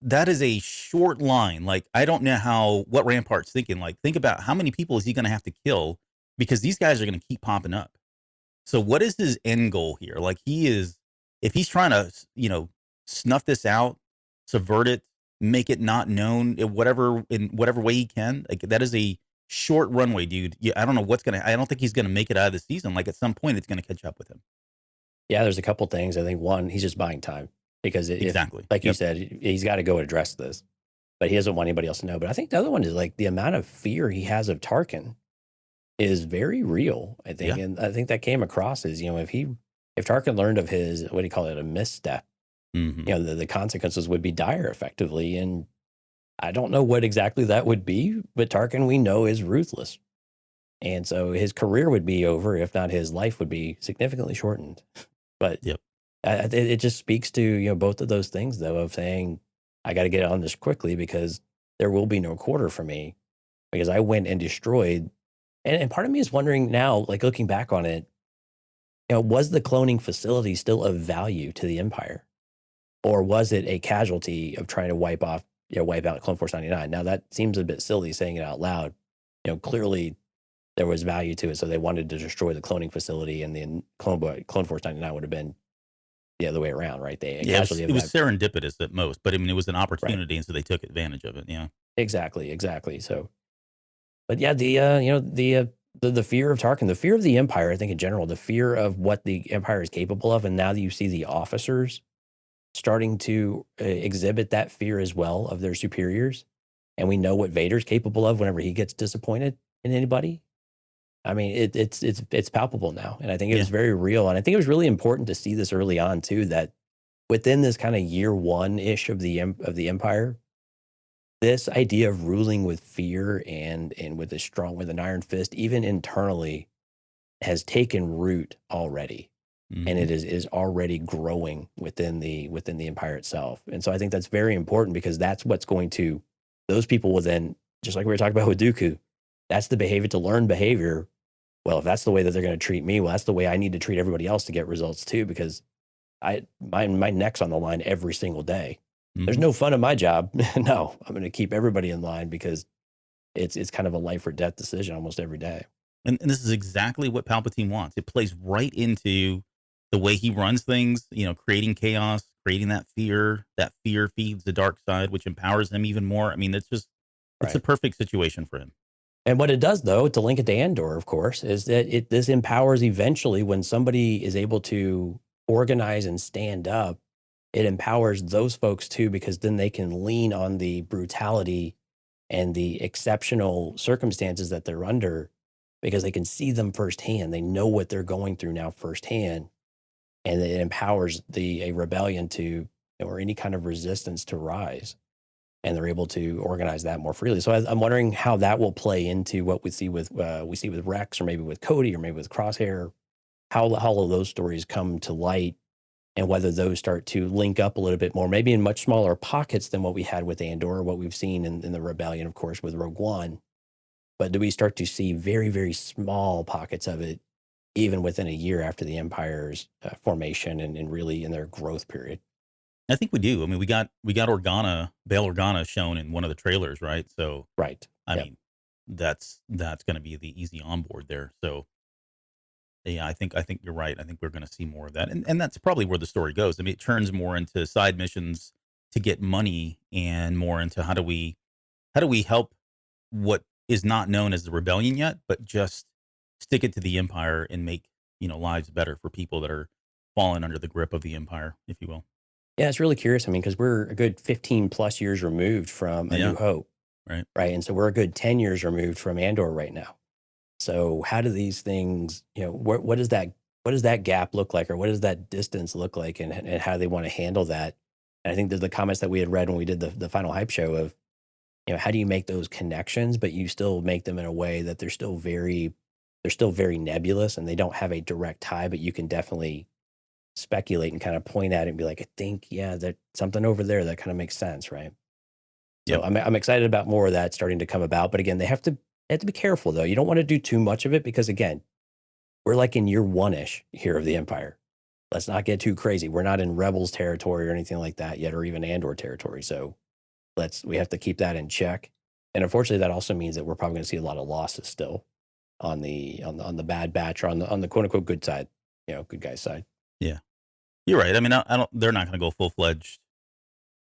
that is a short line. Like, I don't know what Rampart's thinking. Like, think about how many people is he going to have to kill, because these guys are going to keep popping up. So what is his end goal here? Like, if he's trying to, snuff this out, subvert it, make it not known in whatever way he can, like, that is a short runway, dude. I don't know I don't think he's going to make it out of the season. Like, at some point it's going to catch up with him. Yeah. There's a couple things. I think one, he's just buying time. Because exactly, like you said, he's got to go address this, but he doesn't want anybody else to know. But I think the other one is, like, the amount of fear he has of Tarkin is very real, I think. And I think that came across as, if Tarkin learned of his, what do you call it, a misstep, the consequences would be dire effectively. And I don't know what exactly that would be, but Tarkin, we know, is ruthless. And so his career would be over, if not his life would be significantly shortened. But it just speaks to, both of those things, though, of saying, I got to get on this quickly because there will be no quarter for me, because I went and destroyed. And part of me is wondering now, like, looking back on it, was the cloning facility still of value to the Empire? Or was it a casualty of trying to wipe out Clone Force 99? Now, that seems a bit silly saying it out loud. Clearly there was value to it. So they wanted to destroy the cloning facility, and then Clone Force 99 would have been the other way around, right? It was serendipitous at most, but I mean, it was an opportunity, and so they took advantage of it. Yeah, exactly. So, but yeah, the fear of Tarkin, the fear of the Empire, I think in general, the fear of what the Empire is capable of, and now that you see the officers starting to exhibit that fear as well of their superiors, and we know what Vader's capable of whenever he gets disappointed in anybody. I mean, it's palpable now, and I think it Yeah. was very real, and I think it was really important to see this early on too. That within this kind of year one ish of the empire, this idea of ruling with fear and with with an iron fist, even internally, has taken root already, and Hmm. it is already growing within the empire itself. And so I think that's very important because that's what's going to those people will then, just like we were talking about with Dooku, that's the behavior to learn behavior. Well, if that's the way that they're going to treat me, well, that's the way I need to treat everybody else to get results too, because my neck's on the line every single day. There's Hmm. no fun in my job. No, I'm going to keep everybody in line because it's kind of a life or death decision almost every day. And this is exactly what Palpatine wants. It plays right into the way he runs things, creating chaos, creating that fear. That fear feeds the dark side, which empowers him even more. I mean, it's a Right. perfect situation for him. And what it does, though, to link it to Andor, of course, is that this empowers eventually when somebody is able to organize and stand up, it empowers those folks too, because then they can lean on the brutality and the exceptional circumstances that they're under because they can see them firsthand. They know what they're going through now firsthand. And it empowers a rebellion to, or any kind of resistance to rise. And they're able to organize that more freely. So I'm wondering how that will play into what we see with Rex, or maybe with Cody, or maybe with Crosshair. How all of those stories come to light, and whether those start to link up a little bit more, maybe in much smaller pockets than what we had with Andor, or what we've seen in the Rebellion, of course, with Rogue One. But do we start to see very, very small pockets of it, even within a year after the Empire's formation and really in their growth period? I think we do. I mean, we got Bail Organa shown in one of the trailers, right? So, Right. I Yep. mean, that's going to be the easy onboard there. So, yeah, I think you're right. I think we're going to see more of that, and that's probably where the story goes. I mean, it turns more into side missions to get money, and more into how do we help what is not known as the rebellion yet, but just stick it to the empire and make lives better for people that are falling under the grip of the empire, if you will. Yeah, it's really curious. I mean, because we're a good 15 plus years removed from A Yeah, New Hope, right. right? And so we're a good 10 years removed from Andor right now. So how do these things, what does that gap look like, or what does that distance look like, and how they want to handle that? And I think there's the comments that we had read when we did the final hype show of, how do you make those connections, but you still make them in a way that they're still very nebulous, and they don't have a direct tie, but you can definitely speculate and kind of point at it and be like, I think, yeah, that something over there that kind of makes sense, right? So Yep. I'm excited about more of that starting to come about. But again, they have to be careful though. You don't want to do too much of it because again, we're like in year one ish here of the Empire. Let's not get too crazy. We're not in Rebels territory or anything like that yet, or even Andor territory. So we have to keep that in check. And unfortunately, that also means that we're probably going to see a lot of losses still on the Bad Batch, or on the quote unquote good side, good guys side. Yeah, you're right. I mean, I don't. They're not going to go full fledged,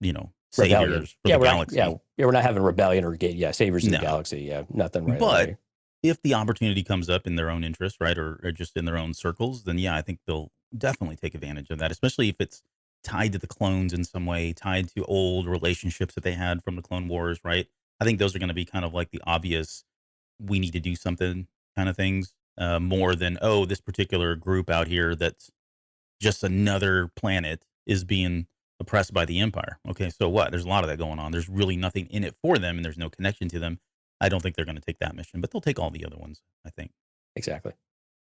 Rebellion. saviors for Yeah, the we're not. Yeah, galaxy. yeah, we're not having rebellion or saviors of the No, galaxy. Yeah, nothing right but away. if the opportunity comes up in their own interest, right, or just in their own circles, then yeah, I think they'll definitely take advantage of that, especially if it's tied to the clones in some way, tied to old relationships that they had from the Clone Wars, right? I think those are going to be kind of like the obvious, we need to do something kind of things, more than, oh, this particular group out here that's just another planet is being oppressed by the Empire. Okay, so what? There's a lot of that going on. There's really nothing in it for them, and there's no connection to them. I don't think they're going to take that mission, but they'll take all the other ones, I think. Exactly.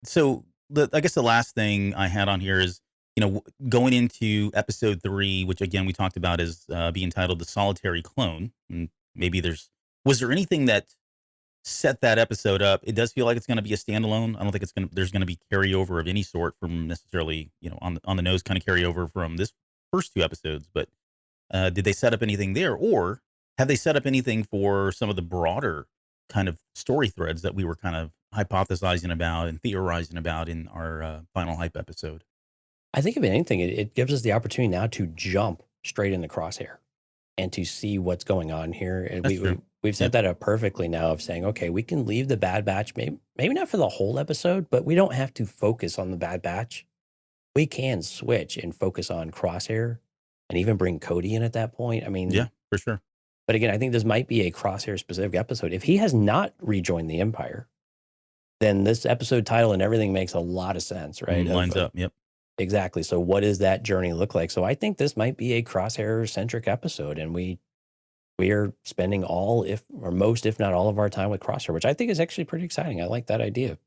So, I guess the last thing I had on here is, going into episode 3, which again we talked about is being titled "The Solitary Clone." And maybe was there anything that set that episode up? It does feel like it's going to be a standalone. I don't think there's going to be carryover of any sort from necessarily, on the nose kind of carryover from this first 2 episodes. But did they set up anything there, or have they set up anything for some of the broader kind of story threads that we were kind of hypothesizing about and theorizing about in our final hype episode? I think if anything, it gives us the opportunity now to jump straight in the crosshair and to see what's going on here. And That's true. we've set Yep. that up perfectly now of saying, okay, we can leave the Bad Batch, maybe not for the whole episode, but we don't have to focus on the Bad Batch. We can switch and focus on Crosshair, and even bring Cody in at that point. I Yeah, mean, for sure. but again, I think this might be a Crosshair specific episode. If he has not rejoined the Empire, then this episode title and everything makes a lot of sense, right? Lines up. Yep. Exactly. So what does that journey look like? So I think this might be a Crosshair centric episode, and we are spending all, if or most, if not all of our time with Crosshair, which I think is actually pretty exciting. I like that idea.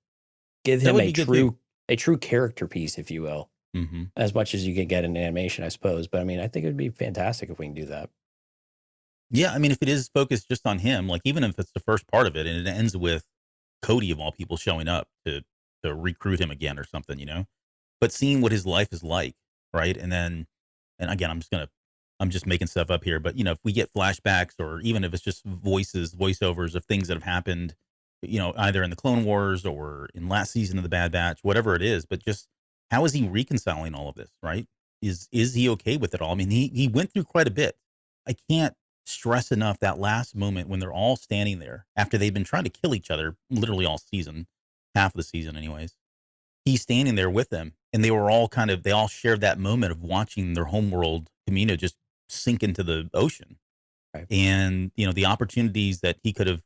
Give That him would a be good too. true character piece, if you will, Mm-hmm. as much as you can get in animation, I suppose. But I mean, I think it would be fantastic if we can do that. Yeah, I mean, if it is focused just on him, like even if it's the first part of it and it ends with Cody of all people showing up to recruit him again or something, you know, but seeing what his life is like, right? And then, and again, I'm just making stuff up here, but you know, if we get flashbacks or even if it's just voiceovers of things that have happened, you know, either in the Clone Wars or in last season of the Bad Batch, whatever it is, but just how is he reconciling all of this, right? Is he okay with it all? I mean, he went through quite a bit. I can't stress enough that last moment when they're all standing there after they've been trying to kill each other literally all season, half of the season anyways. He's standing there with them and they were all they all shared that moment of watching their homeworld Camino just sink into the ocean. Right. And, you know, the opportunities that he could have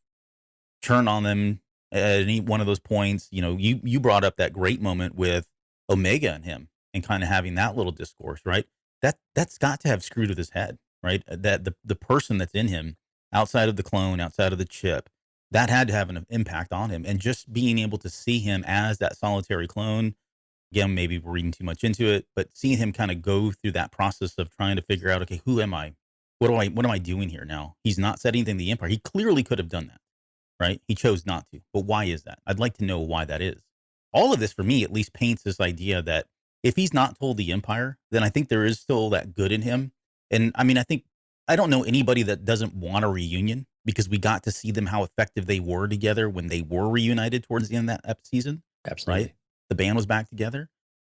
turned on them at any one of those points. You know, you brought up that great moment with Omega and him and kind of having that little discourse, right? That's got to have screwed with his head, right? That the person that's in him, outside of the clone, outside of the chip, that had to have an impact on him. And just being able to see him as that solitary clone, again, maybe we're reading too much into it, but seeing him kind of go through that process of trying to figure out, okay, who am I? What am I doing here now? He's not said anything to the Empire. He clearly could have done that, right? He chose not to. But why is that? I'd like to know why that is. All of this, for me, at least paints this idea that if he's not told the Empire, then I think there is still that good in him. And I mean, I don't know anybody that doesn't want a reunion because we got to see them how effective they were together when they were reunited towards the end of that season. Absolutely. Right? The band was back together.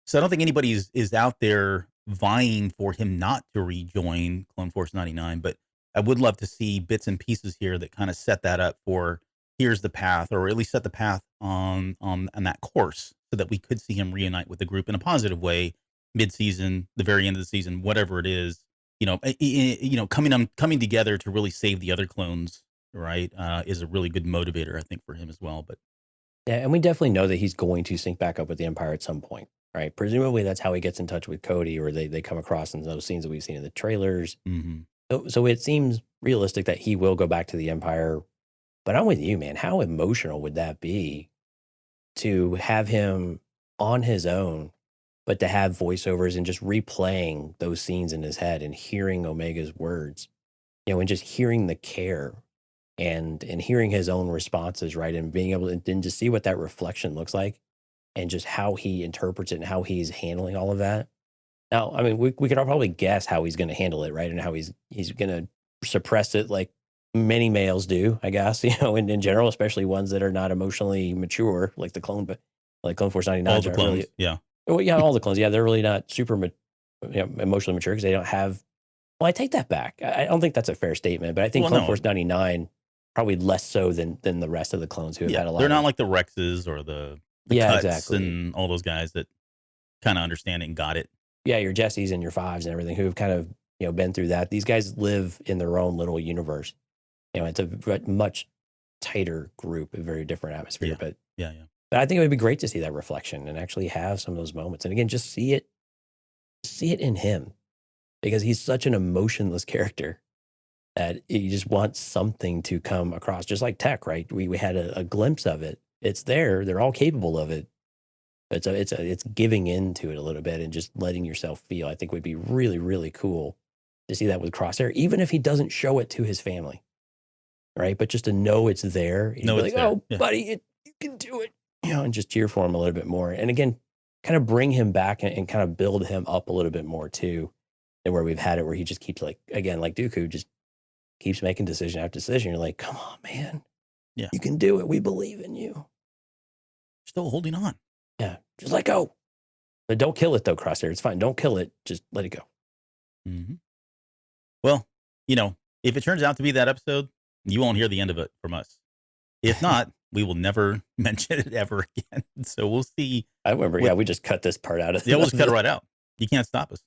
So I don't think anybody is out there vying for him not to rejoin Clone Force 99, but I would love to see bits and pieces here that kind of set that up for here's the path, or at least set the path on that course so that we could see him reunite with the group in a positive way, mid-season, the very end of the season, whatever it is, coming together to really save the other clones, right, is a really good motivator, I think, for him as well. But yeah, and we definitely know that he's going to sync back up with the Empire at some point, right? Presumably that's how he gets in touch with Cody, or they come across in those scenes that we've seen in the trailers. Mm-hmm. So it seems realistic that he will go back to the Empire. But I'm with you, man. How emotional would that be to have him on his own, but to have voiceovers and just replaying those scenes in his head and hearing Omega's words, and just hearing the care and hearing his own responses, right? And being able to then just see what that reflection looks like and just how he interprets it and how he's handling all of that. Now, I mean, we could all probably guess how he's going to handle it, right? And how he's going to suppress it like many males do, I guess, in general, especially ones that are not emotionally mature, like the clone, but like Clone Force 99. All the clones, really, yeah. Well, yeah, all the clones. Yeah, they're really not super emotionally mature because they don't have. Well, I take that back. I don't think that's a fair statement, but I think Clone Force 99 probably less so than the rest of the clones who have had a lot. They're not like the Rexes or the Cuts exactly. And all those guys that kind of understand it and got it. Yeah, your Jessies and your Fives and everything who have kind of been through that. These guys live in their own little universe. It's a much tighter group, a very different atmosphere. But I think it would be great to see that reflection and actually have some of those moments. And again, just see it in him, because he's such an emotionless character that you just want something to come across, just like Tech, right? We had a glimpse of it. It's there. They're all capable of it. It's giving into it a little bit and just letting yourself feel. I think would be really, really cool to see that with Crosshair, even if he doesn't show it to his family, right? But just to know it's there. No, it's like, there. Oh, buddy, you can do it, and just cheer for him a little bit more. And again, kind of bring him back and kind of build him up a little bit more too, than where we've had it, where he just keeps like Dooku just keeps making decision after decision. You're like, come on, man. Yeah. You can do it. We believe in you. Still holding on. Yeah. Just let go. But don't kill it though, Crosshair. It's fine. Don't kill it. Just let it go. Mm-hmm. Well, if it turns out to be that episode, you won't hear the end of it from us. If not, we will never mention it ever again. So we'll see. I remember, we just cut this part out of we'll just cut it right out. You can't stop us.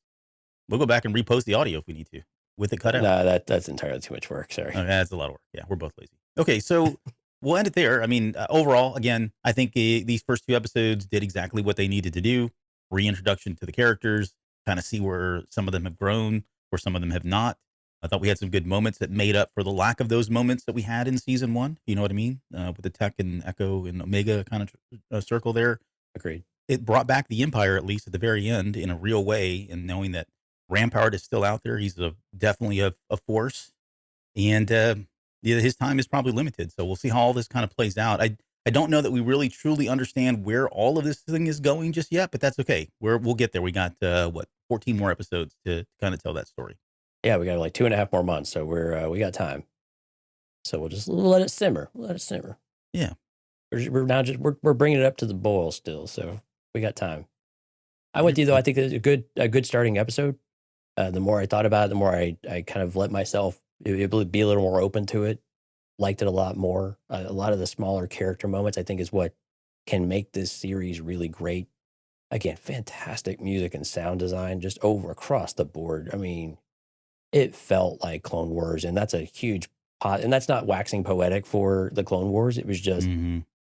We'll go back and repost the audio if we need to with it cut out. No, that's entirely too much work. Sorry. Okay, that's a lot of work. Yeah, we're both lazy. Okay, so we'll end it there. I mean, overall, again, I think these first 2 episodes did exactly what they needed to do. Reintroduction to the characters, kind of see where some of them have grown, where some of them have not. I thought we had some good moments that made up for the lack of those moments that we had in season 1. You know what I mean? With the Tech and Echo and Omega kind of circle there. Agreed. It brought back the Empire, at least at the very end, in a real way, and knowing that Rampart is still out there. He's definitely a force, and his time is probably limited. So we'll see how all this kind of plays out. I don't know that we really truly understand where all of this thing is going just yet, but that's okay. We'll get there. We got 14 more episodes to kind of tell that story. Yeah, we got like 2.5 more months, so we got time. So we'll just let it simmer. Let it simmer. Yeah, we're bringing it up to the boil still, so we got time. I went through though. I think it's a good starting episode. The more I thought about it, the more I kind of let myself be a little more open to it. Liked it a lot more. A lot of the smaller character moments, I think, is what can make this series really great. Again, fantastic music and sound design just over across the board. I mean, it felt like Clone Wars, and that's a huge pot. And that's not waxing poetic for the Clone Wars. It was just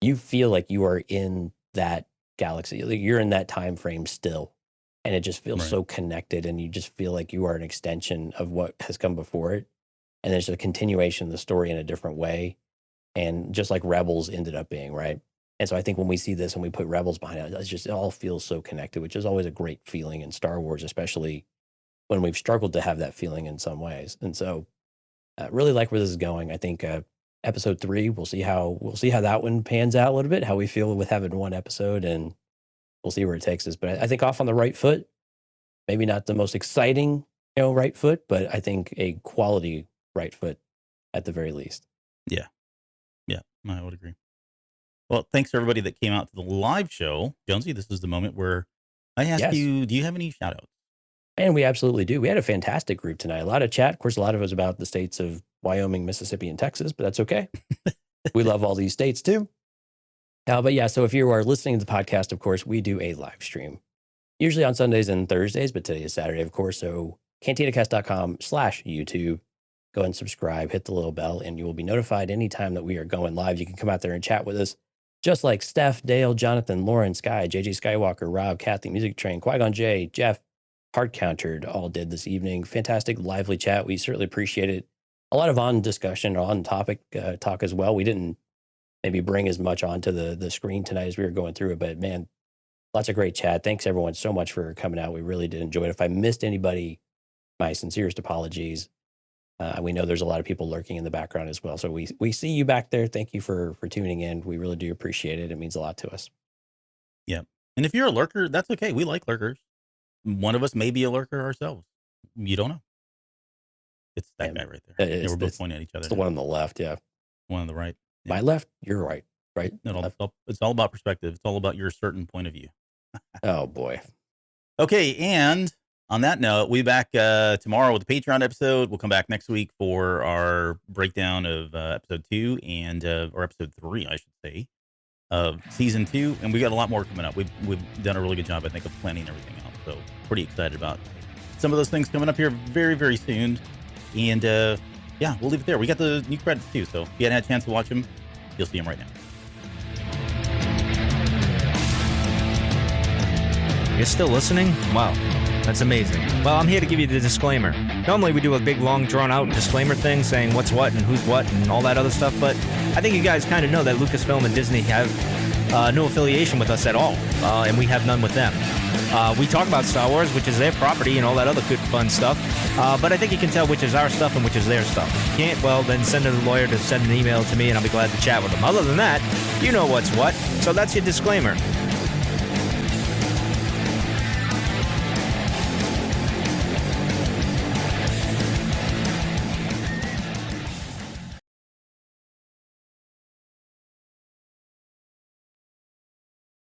you feel like you are in that galaxy. Like you're in that time frame still, and it just feels so connected, and you just feel like you are an extension of what has come before it. And there's a continuation of the story in a different way, and just like Rebels ended up being, right? And so I think when we see this and we put Rebels behind it, it all feels so connected, which is always a great feeling in Star Wars, especially when we've struggled to have that feeling in some ways. And so really like where this is going. I think episode 3, we'll see how that one pans out a little bit, how we feel with having one episode, and we'll see where it takes us. But I think off on the right foot, maybe not the most exciting, right foot, but I think a quality right foot at the very least. Yeah, I would agree. Well, thanks to everybody that came out to the live show. Jonesy, this is the moment where I ask you, do you have any shout outs? And we absolutely do. We had a fantastic group tonight. A lot of chat. Of course, a lot of it was about the states of Wyoming, Mississippi, and Texas, but that's okay. We love all these states too. But yeah, so if you are listening to the podcast, of course, we do a live stream, usually on Sundays and Thursdays, but today is Saturday, of course. So cantinacast.com/YouTube. Go and subscribe, hit the little bell, and you will be notified anytime that we are going live. You can come out there and chat with us, just like Steph, Dale, Jonathan, Lauren, Sky, JJ Skywalker, Rob, Kathy, Music Train, Qui-Gon J, Jeff, Hard Countered all did this evening. Fantastic, lively chat. We certainly appreciate it. A lot of on discussion, on topic talk as well. We didn't maybe bring as much onto the screen tonight as we were going through it, but man, lots of great chat. Thanks everyone so much for coming out. We really did enjoy it. If I missed anybody, my sincerest apologies. We know there's a lot of people lurking in the background as well. So we see you back there. Thank you for tuning in. We really do appreciate it. It means a lot to us. Yeah. And if you're a lurker, that's okay. We like lurkers. One of us may be a lurker ourselves. You don't know. It's that guy right there. We're both pointing at each other. It's the one on the left. Yeah. One on the right. Yeah. My left, your right. Right? It's all about perspective. It's all about your certain point of view. Oh, boy. Okay. And on that note, we'll be back tomorrow with the Patreon episode. We'll come back next week for our breakdown of episode 2 or episode 3, I should say, of season 2. And we got a lot more coming up. We've done a really good job, I think, of planning everything out. So pretty excited about some of those things coming up here very, very soon. And yeah, we'll leave it there. We got the new credits too. So if you hadn't had a chance to watch them, you'll see them right now. You're still listening? Wow. That's amazing. Well, I'm here to give you the disclaimer. Normally we do a big, long, drawn-out disclaimer thing saying what's what and who's what and all that other stuff, but I think you guys kind of know that Lucasfilm and Disney have no affiliation with us at all, and we have none with them. We talk about Star Wars, which is their property and all that other good, fun stuff, but I think you can tell which is our stuff and which is their stuff. If you can't, well, then send a lawyer to send an email to me, and I'll be glad to chat with them. Other than that, you know what's what, so that's your disclaimer.